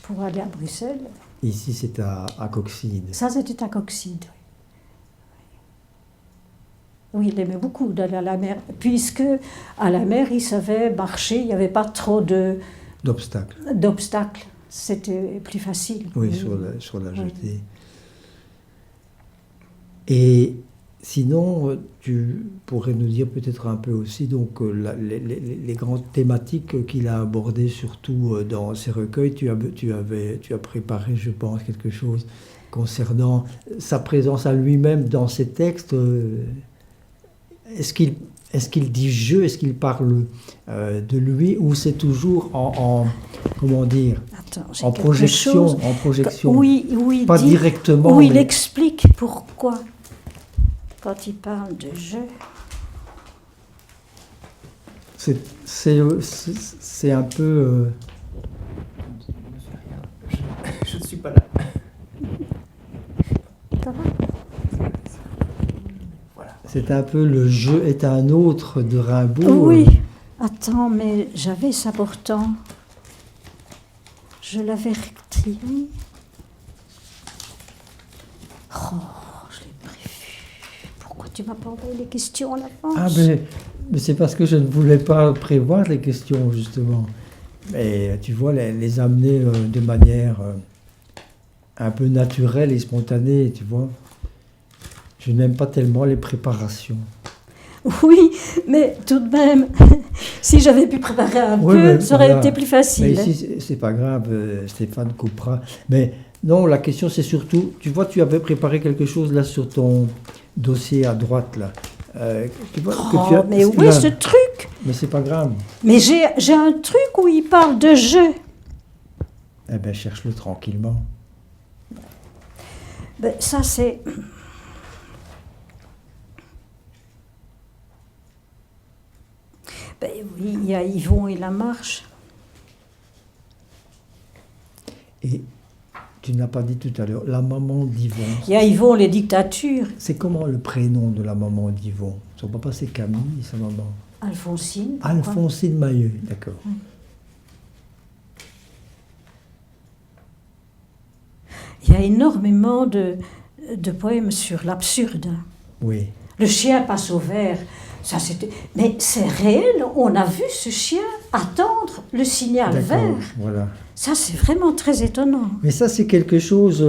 Pour aller à Bruxelles. Ici, c'est à Coxyde. Ça, c'était à Coxyde. Oui, il aimait beaucoup d'aller à la mer. Puisque à la mer, il savait marcher. Il n'y avait pas trop D'obstacles. d'obstacles. C'était plus facile. Oui, sur la jetée. Et sinon, tu pourrais nous dire peut-être un peu aussi donc, les grandes thématiques qu'il a abordées, surtout dans ses recueils. Tu as préparé, je pense, quelque chose concernant sa présence à lui-même dans ses textes. Est-ce qu'il dit je, est-ce qu'il parle de lui, ou c'est toujours comment dire, Attends, j'ai en quelque projection, chose. en projection, Oui, il pas dit, directement, où il mais explique pourquoi. Quand il parle de je. c'est un peu. Je ne suis pas là. Ça va? Voilà. C'est un peu le jeu est un autre de Rimbaud. Oui. Attends, mais j'avais ça pourtant. Je l'avais retiré. Oh, je l'ai prévu. Pourquoi tu m'as pas envoyé les questions à l'avance? Ah, mais c'est parce que je ne voulais pas prévoir les questions, justement. Mais tu vois, les amener de manière un peu naturelle et spontanée, tu vois. Je n'aime pas tellement les préparations. Oui, mais tout de même, si j'avais pu préparer un Oui, peu, mais ça aurait voilà. été plus facile. Mais ici, c'est pas grave, Stéphane coupera. Mais non, la question, c'est surtout, tu vois, tu avais préparé quelque chose là sur ton dossier à droite, là. Tu vois, Oh, mais oui, là, ce truc. mais c'est pas grave. Mais j'ai un truc où il parle de je. Eh bien, cherche-le tranquillement. Ben, ça, c'est... Ben oui, il y a Yvon et la marche. Et tu n'as pas dit tout à l'heure, la maman d'Yvon. Il y a Yvon, les dictatures. C'est comment le prénom de la maman d'Yvon? Son papa, c'est Camille, sa maman. Alphonsine. pourquoi? Alphonsine Mailleux, d'accord. Il y a énormément de poèmes sur l'absurde. Oui. Le chien passe au vert. Ça, c'était... Mais c'est réel, on a vu ce chien attendre le signal D'accord, vert. voilà. Ça, c'est vraiment très étonnant. Mais ça, c'est quelque chose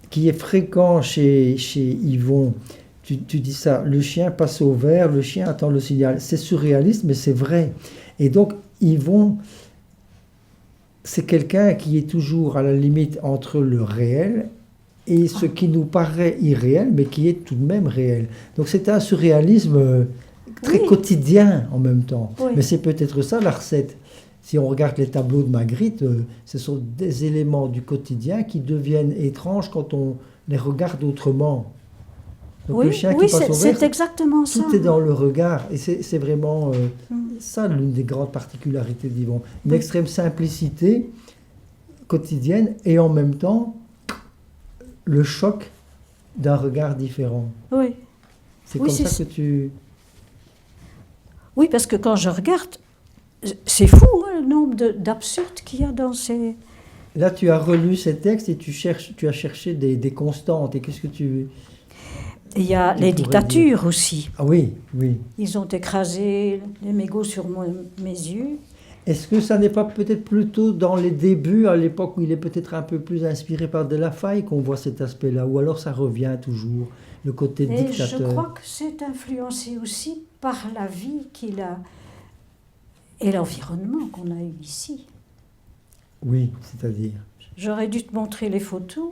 qui est fréquent chez Yvon. Tu dis ça, le chien passe au vert, le chien attend le signal. C'est surréaliste, mais c'est vrai. Et donc, Yvon, c'est quelqu'un qui est toujours à la limite entre le réel et ce qui nous paraît irréel, mais qui est tout de même réel. Donc, c'est un surréalisme très Oui. quotidien en même temps. Oui. Mais c'est peut-être ça la recette. Si on regarde les tableaux de Magritte, ce sont des éléments du quotidien qui deviennent étranges quand on les regarde autrement. Donc Oui, le chien oui, qui passe au c'est vert, exactement ça. tout est dans le regard. Et c'est vraiment Mm. ça l'une des grandes particularités d'Yvon. Une Oui. extrême simplicité quotidienne et en même temps le choc d'un regard différent. Oui. C'est Oui, comme c'est- ça que tu... Oui, parce que quand je regarde, c'est fou hein, le nombre d'absurdes qu'il y a dans ces... Là, tu as relu ces textes et tu as cherché des constantes. Et qu'est-ce que tu... Il y a Tu les pourrais dictatures aussi. Ah oui, oui. Ils ont écrasé les mégots sur mes yeux. Est-ce que ça n'est pas peut-être plutôt dans les débuts, à l'époque où il est peut-être un peu plus inspiré par De La Faille, qu'on voit cet aspect-là? Ou alors ça revient toujours, le côté Et je dictateur? crois que c'est influencé aussi par la vie qu'il a et l'environnement qu'on a eu ici. Oui, c'est-à-dire. J'aurais dû te montrer les photos.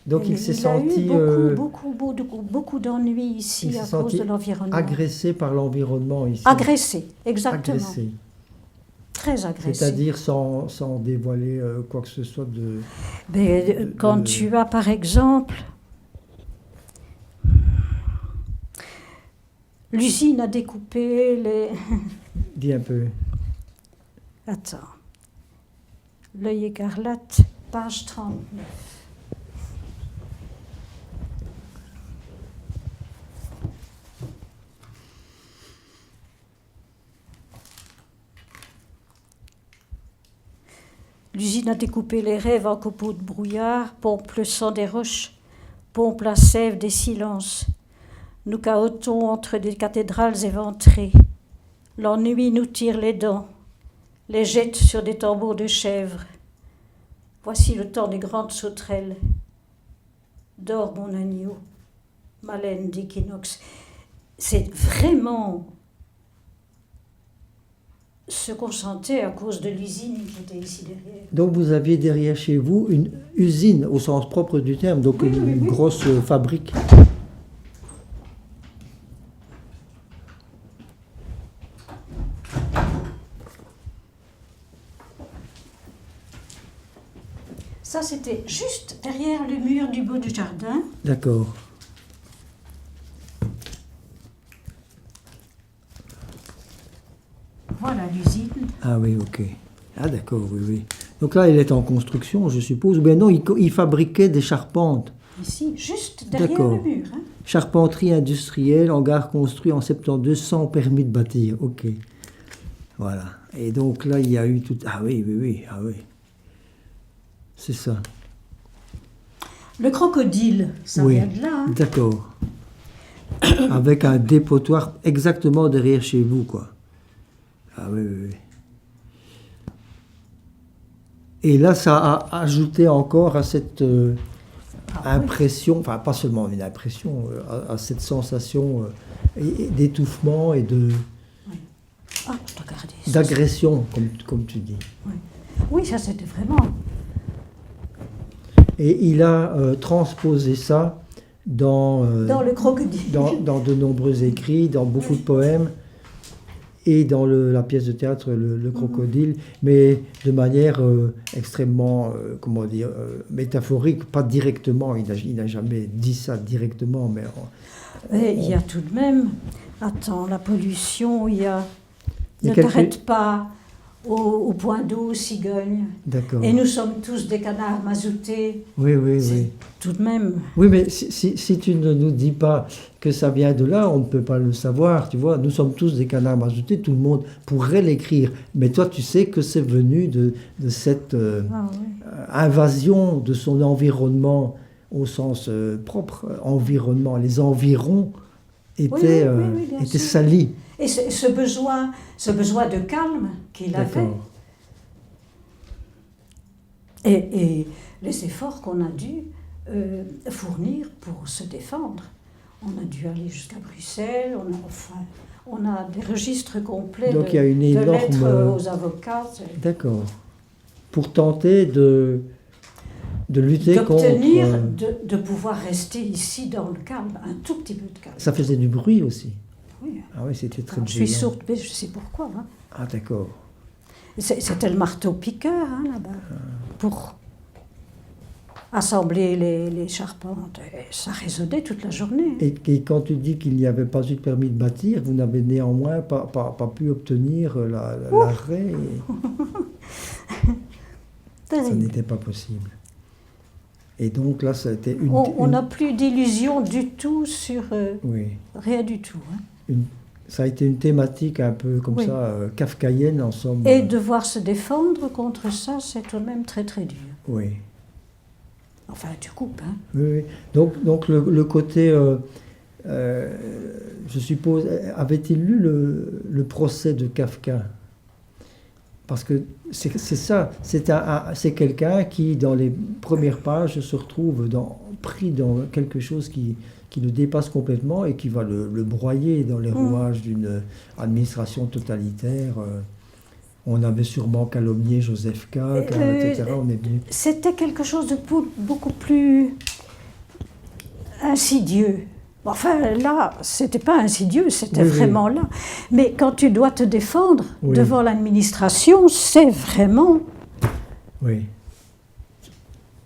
Donc Et il s'est a senti eu beaucoup d'ennuis il ici s'est à cause senti de l'environnement. agressé par l'environnement ici. Agressé, exactement. Agressé. Très agressé. C'est-à-dire sans dévoiler quoi que ce soit de... Mais quand de- tu as par exemple l'usine a découpé les... Dis un peu. Attends. L'œil écarlate, page 39. L'usine a découpé les rêves en copeaux de brouillard, pompe le sang des roches, pompe la sève des silences. Nous cahotons entre des cathédrales éventrées. L'ennui nous tire les dents, les jette sur des tambours de chèvre. Voici le temps des grandes sauterelles. Dors mon agneau, ma laine d'équinoxe. C'est vraiment ce qu'on sentait à cause de l'usine qui était ici derrière. Donc vous aviez derrière chez vous une usine au sens propre du terme, donc Oui, une oui, oui. grosse fabrique. Ça, c'était juste derrière le mur du beau du jardin. D'accord. Voilà l'usine. Ah oui, ok. Ah d'accord, oui, oui. Donc là, il est en construction, je suppose. Ou bien non, il fabriquait des charpentes. Ici, juste derrière D'accord. le mur. Hein. Charpenterie industrielle, hangar construit en 72 sans permis de bâtir. Ok. Voilà. Et donc là, il y a eu tout... Ah oui, oui, oui, ah oui. C'est ça. Le crocodile, ça Oui. vient de là. Hein. D'accord. Avec un dépotoir exactement derrière chez vous, quoi. Ah oui, oui, oui. Et là, ça a ajouté encore à cette impression, enfin pas seulement une impression, à cette sensation d'étouffement et Ah, je te regardais ça. d'agression, comme tu dis. Oui, ça c'était vraiment... Et il a transposé ça dans Dans le crocodile. dans de nombreux écrits, dans beaucoup de poèmes, et dans la pièce de théâtre Le Crocodile, mais de manière extrêmement, comment dire, métaphorique, pas directement, il n'a jamais dit ça directement, mais... Et il y a tout de même... Attends, la pollution, il y a... Il y a Ne quelques- t'arrête pas au point d'eau, cigogne. D'accord. Et nous sommes tous des canards mazoutés. Oui, oui, C'est oui. tout de même... Oui, mais si tu ne nous dis pas que ça vient de là, on ne peut pas le savoir, tu vois. Nous sommes tous des canards mazoutés, tout le monde pourrait l'écrire. Mais toi, tu sais que c'est venu de cette Ah, oui. invasion de son environnement, au sens propre, environnement. Les environs étaient, oui, bien étaient sûr. salis. Et ce besoin de calme qu'il avait, D'accord. et les efforts qu'on a dû fournir pour se défendre. On a dû aller jusqu'à Bruxelles, on a des registres complets Donc, il y a une de énorme- lettres aux avocats, D'accord. Pour tenter de lutter contre... d'obtenir de pouvoir rester ici dans le calme, un tout petit peu de calme. Ça faisait du bruit aussi. oui. Ah oui, c'était très Alors, je suis gênant. sourde, mais je sais pourquoi. Hein. Ah d'accord. C'était le marteau-piqueur, hein, là-bas, pour assembler les charpentes. Et ça résonnait toute la journée. Et quand tu dis qu'il n'y avait pas eu de permis de bâtir, vous n'avez néanmoins pas pu obtenir l'arrêt. Ça Terrible. n'était pas possible. Et donc là, ça a été On n'a plus d'illusions du tout sur oui, rien du tout. Hein. ça a été une thématique un peu comme Oui. ça, kafkaïenne en somme. Et devoir se défendre contre ça, c'est tout de même très très dur. Oui. Enfin, tu coupes, hein. Oui, oui. Donc le côté, je suppose, avait-il lu le procès de Kafka? Parce que c'est ça, c'est quelqu'un qui, dans les premières pages, se retrouve pris dans quelque chose qui le dépasse complètement et qui va le broyer dans les rouages d'une administration totalitaire. On avait sûrement calomnié Joseph K, etc. On est venu. C'était quelque chose de beaucoup plus insidieux. Enfin, là, c'était pas insidieux, c'était Oui, vraiment là. Mais quand tu dois te défendre Oui. devant l'administration, c'est vraiment... Oui.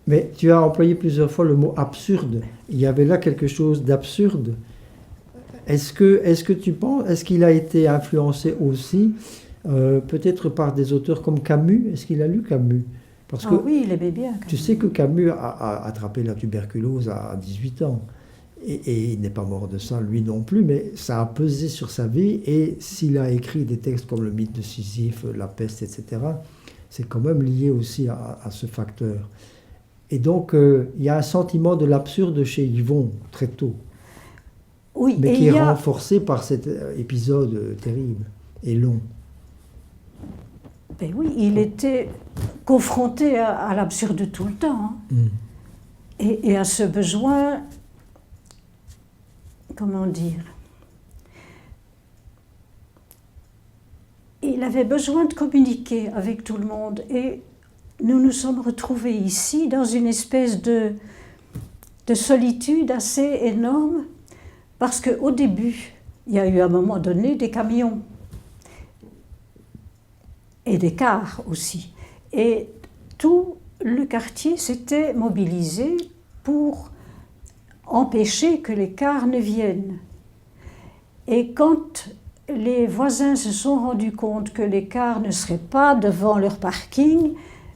Mais tu as employé plusieurs fois le mot absurde. Il y avait là quelque chose d'absurde. Est-ce que tu penses, est-ce qu'il a été influencé aussi, peut-être par des auteurs comme Camus? Est-ce qu'il a lu Camus? Parce que oui, il aimait bien. tu sais que Camus a attrapé la tuberculose à 18 ans. Et il n'est pas mort de ça, lui non plus, mais ça a pesé sur sa vie. Et s'il a écrit des textes comme le mythe de Sisyphe, la peste, etc., c'est quand même lié aussi à ce facteur. Et donc, il y a un sentiment de l'absurde chez Yvon, très tôt, Oui, mais et qui est il y a... renforcé par cet épisode terrible et long. Ben oui, il était confronté à l'absurde tout le temps. Hein. Et à ce besoin, comment dire, il avait besoin de communiquer avec tout le monde. Et nous nous sommes retrouvés ici dans une espèce de solitude assez énorme, parce qu'au début, il y a eu à un moment donné des camions et des cars aussi. Et tout le quartier s'était mobilisé pour empêcher que les cars ne viennent. Et quand les voisins se sont rendus compte que les cars ne seraient pas devant leur parking,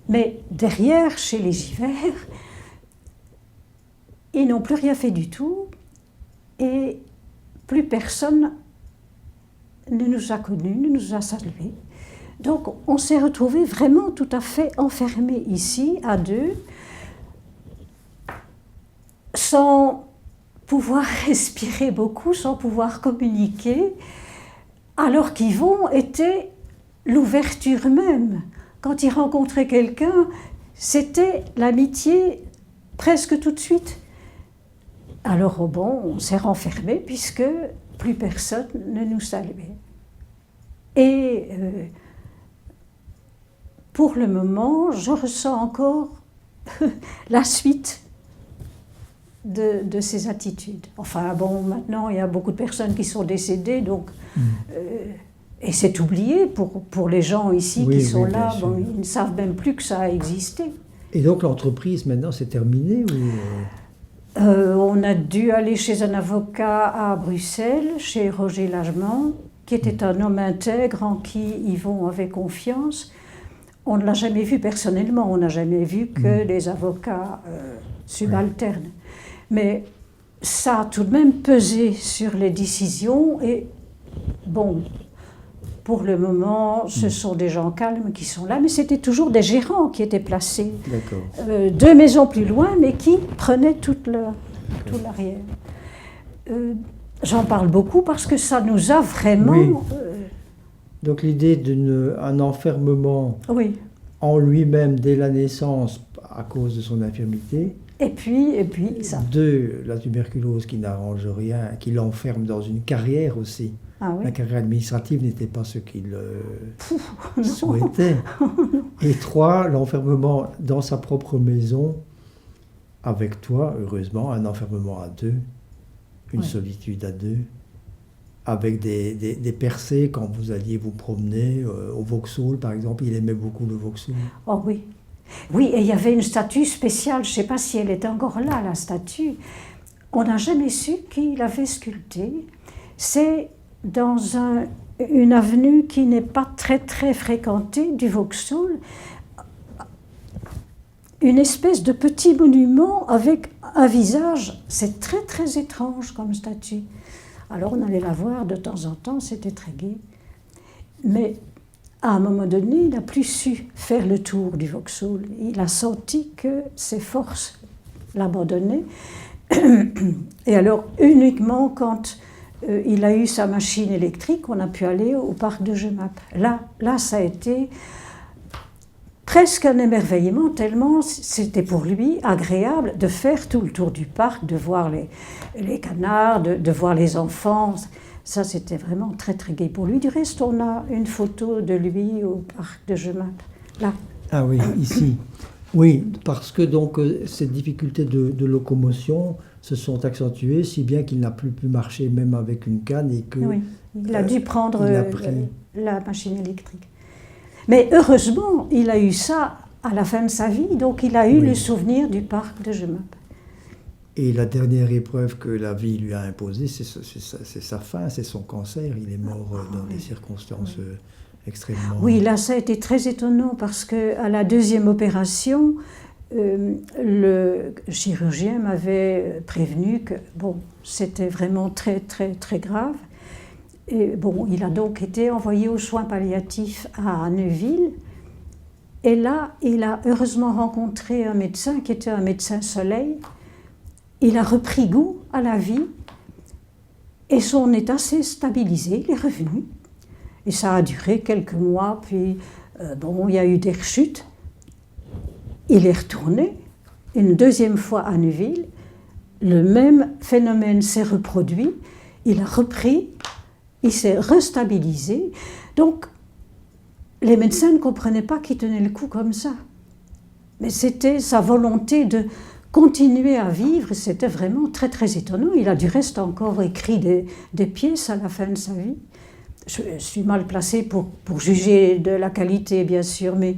mais derrière, chez les Givert, ils n'ont plus rien fait du tout et plus personne ne nous a connus, ne nous a salués. Donc on s'est retrouvés vraiment tout à fait enfermés ici, à deux, sans pouvoir respirer beaucoup, sans pouvoir communiquer, alors qu'Yvon était l'ouverture même. Quand il rencontrait quelqu'un, c'était l'amitié presque tout de suite. Alors bon, on s'est renfermés puisque plus personne ne nous saluait. Et pour le moment, je ressens encore la suite de ces attitudes. Enfin bon, maintenant il y a beaucoup de personnes qui sont décédées, donc et c'est oublié pour les gens ici qui sont là, bon, ils ne savent même plus que ça a existé. Et donc l'entreprise maintenant c'est terminé ou... On a dû aller chez un avocat à Bruxelles, chez Roger Lagement, qui était un homme intègre en qui Yvon avait confiance. On ne l'a jamais vu personnellement, on n'a jamais vu que les avocats subalternes. Mais ça a tout de même pesé sur les décisions et bon, pour le moment, ce sont des gens calmes qui sont là, mais c'était toujours des gérants qui étaient placés. D'accord. 2 maisons plus loin, mais qui prenaient tout l'arrière. J'en parle beaucoup parce que ça nous a vraiment... Oui. Donc l'idée d'un enfermement oui. en lui-même dès la naissance à cause de son infirmité. Et puis ça. 2, la tuberculose qui n'arrange rien, qui l'enferme dans une carrière aussi. Ah oui. La carrière administrative n'était pas ce qu'il souhaitait. Et 3, l'enfermement dans sa propre maison, avec toi, heureusement, un enfermement à 2, une solitude à 2. avec des percées quand vous alliez vous promener au Vauxhall, par exemple. Il aimait beaucoup le Vauxhall. Oh oui. Oui, et il y avait une statue spéciale, je ne sais pas si elle est encore là, la statue. On n'a jamais su qui l'avait sculptée. C'est dans une avenue qui n'est pas très très fréquentée du Vauxhall, une espèce de petit monument avec un visage. C'est très très étrange comme statue. Alors on allait la voir de temps en temps, c'était très gai. Mais à un moment donné, il n'a plus su faire le tour du Vauxhall. Il a senti que ses forces l'abandonnaient. Et alors, uniquement quand il a eu sa machine électrique, on a pu aller au parc de Jemappes. Là, ça a été presque un émerveillement, tellement c'était pour lui agréable de faire tout le tour du parc, de voir les canards, de voir les enfants. Ça, c'était vraiment très, très gai pour lui. Du reste, on a une photo de lui au parc de Jemappes, là. Ah oui, ici. Oui, parce que donc ces difficultés de locomotion se sont accentuées, si bien qu'il n'a plus pu marcher même avec une canne et que... Oui, il a dû prendre il a pris... la machine électrique. Mais heureusement, il a eu ça à la fin de sa vie, donc il a eu le souvenir du parc de Jemappes. Et la dernière épreuve que la vie lui a imposée, c'est sa fin, c'est son cancer. Il est mort dans des circonstances extrêmement... Oui, là, ça a été très étonnant parce qu'à la deuxième opération, le chirurgien m'avait prévenu que bon, c'était vraiment très, très, très grave. Et bon, il a donc été envoyé aux soins palliatifs à Neuville. Et là, il a heureusement rencontré un médecin qui était un médecin soleil. Il a repris goût à la vie et son état s'est stabilisé, il est revenu. Et ça a duré quelques mois, puis bon, il y a eu des rechutes. Il est retourné une deuxième fois à Neuville. Le même phénomène s'est reproduit. Il a repris, il s'est restabilisé. Donc, les médecins ne comprenaient pas qu'il tenait le coup comme ça. Mais c'était sa volonté de continuer à vivre, c'était vraiment très très étonnant. Il a du reste encore écrit des pièces à la fin de sa vie. Je suis mal placée pour juger de la qualité, bien sûr, mais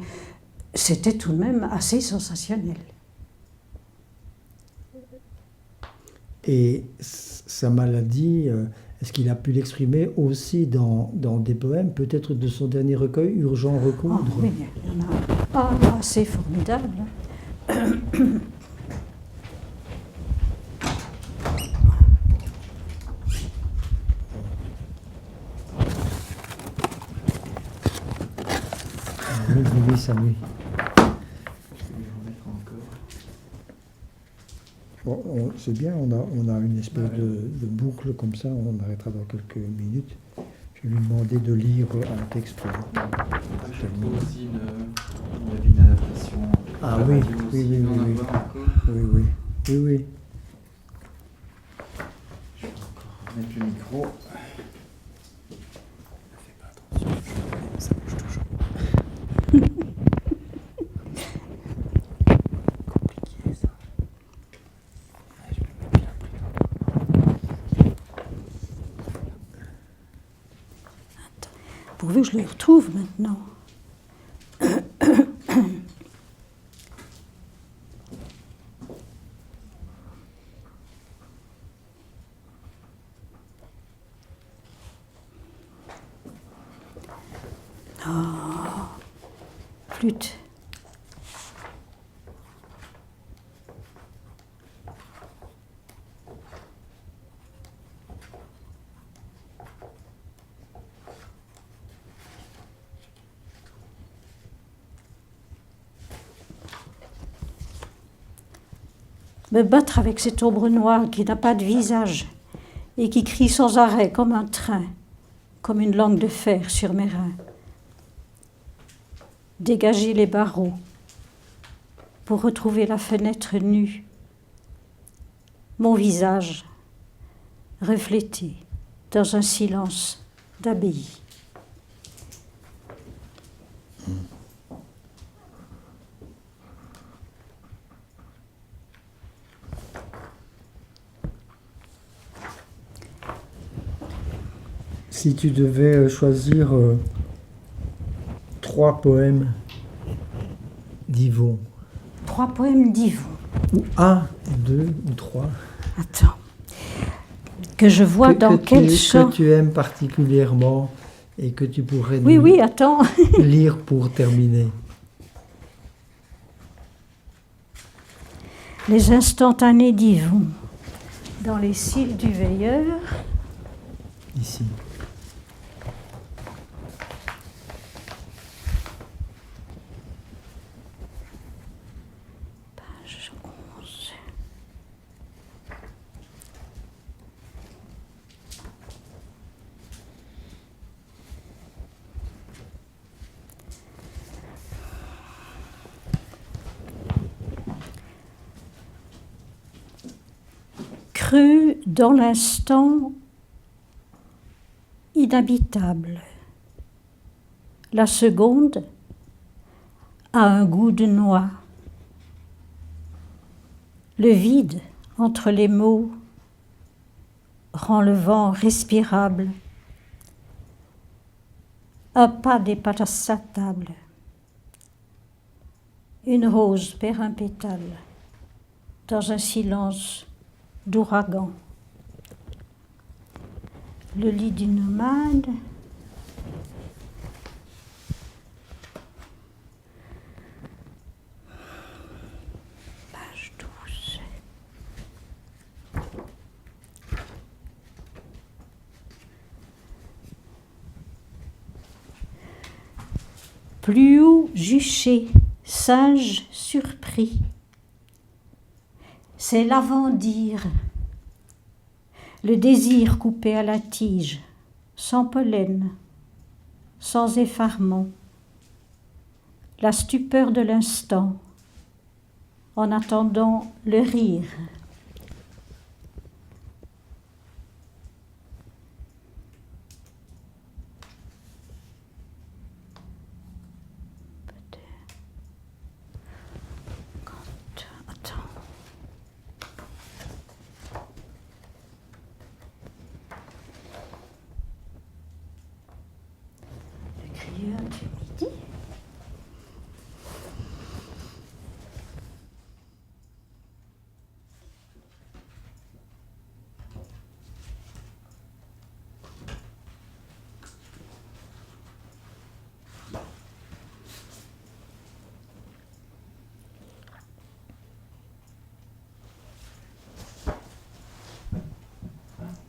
c'était tout de même assez sensationnel. Et sa maladie, est-ce qu'il a pu l'exprimer aussi dans des poèmes, peut-être de son dernier recueil, Urgent recoudre? Oui, il y en a assez formidable. Oui, ça oui. Bon, c'est bien, on a une espèce de boucle comme ça, on arrêtera dans quelques minutes. Je vais lui demander de lire un texte. J'ai aussi une adaptation. Ah oui, oui. Je vais encore mettre le micro. Ne fais pas attention, ça bouge toujours. Compliqué ça. Je vais le mettre bien pris. Pourvu que je le retrouve maintenant. Flûte. Me battre avec cette ombre noire qui n'a pas de visage et qui crie sans arrêt comme un train, comme une langue de fer sur mes reins. Dégager les barreaux pour retrouver la fenêtre nue, mon visage reflété dans un silence d'abbaye. Si tu devais choisir 3 poèmes d'Yvon, 3 poèmes d'Yvon. ou 1, 2 ou 3, Attends. Que je vois dans quel champ. que tu aimes particulièrement et que tu pourrais Oui, nous oui, attends. lire pour terminer. Les instantanés d'Yvon. Dans les cils du veilleur. Ici. Page 11. Cru dans l'instant inhabitable. La seconde a un goût de noix. Le vide entre les mots rend le vent respirable. Un pas dépasse sa table. Une rose perd un pétale dans un silence d'ouragan. Le lit du nomade. Page 12. Plus haut juché, singe surpris. C'est l'avant-dire, le désir coupé à la tige, sans pollen, sans effarement, la stupeur de l'instant, en attendant le rire. Attends. Le crieur du midi.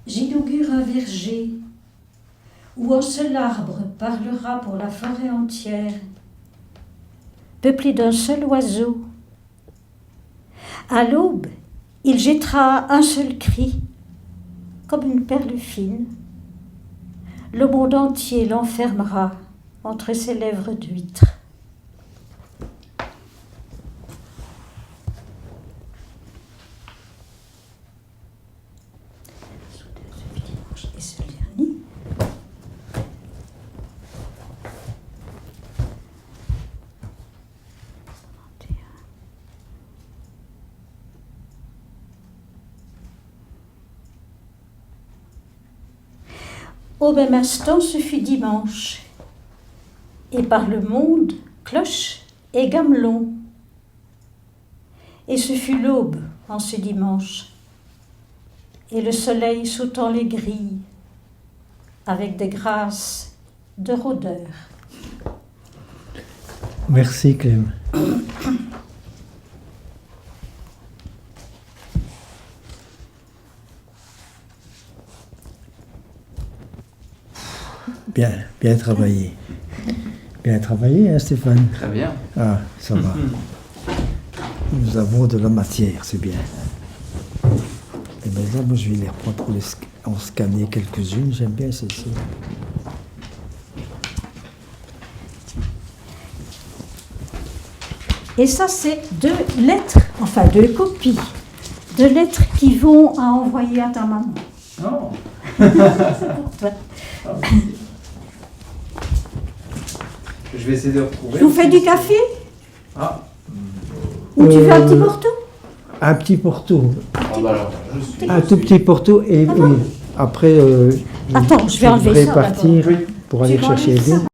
J'inaugure un verger où un seul arbre parlera pour la forêt entière, peuplé d'un seul oiseau. À l'aube, il jettera un seul cri, comme une perle fine. Le monde entier l'enfermera entre ses lèvres d'huître. Et ce dernier. Au même instant, ce fut dimanche, et par le monde, cloche et gamelon. Et ce fut l'aube en ce dimanche, et le soleil sautant les grilles, avec des grâces de rôdeur. Merci Clem. Bien, bien travaillé. Bien travaillé, hein, Stéphane? Très bien. Ah, ça va. Nous avons de la matière, c'est bien. Et maintenant, moi, je vais les reprendre pour en scanner quelques-unes. J'aime bien celle-ci. Et ça, c'est 2 lettres, enfin 2 copies, de lettres qui vont à envoyer à ta maman. Non. C'est pour toi. Je vais essayer de retrouver. Tu vous fais du café? Ah. Ou tu veux un petit porto? Un petit porto. Ah bah alors, je suis. Un tout petit porto et, Ah bon? et après, Attends, je vais enlever devrais ça partir Oui. pour aller Tu chercher m'enlèves Edith. ça.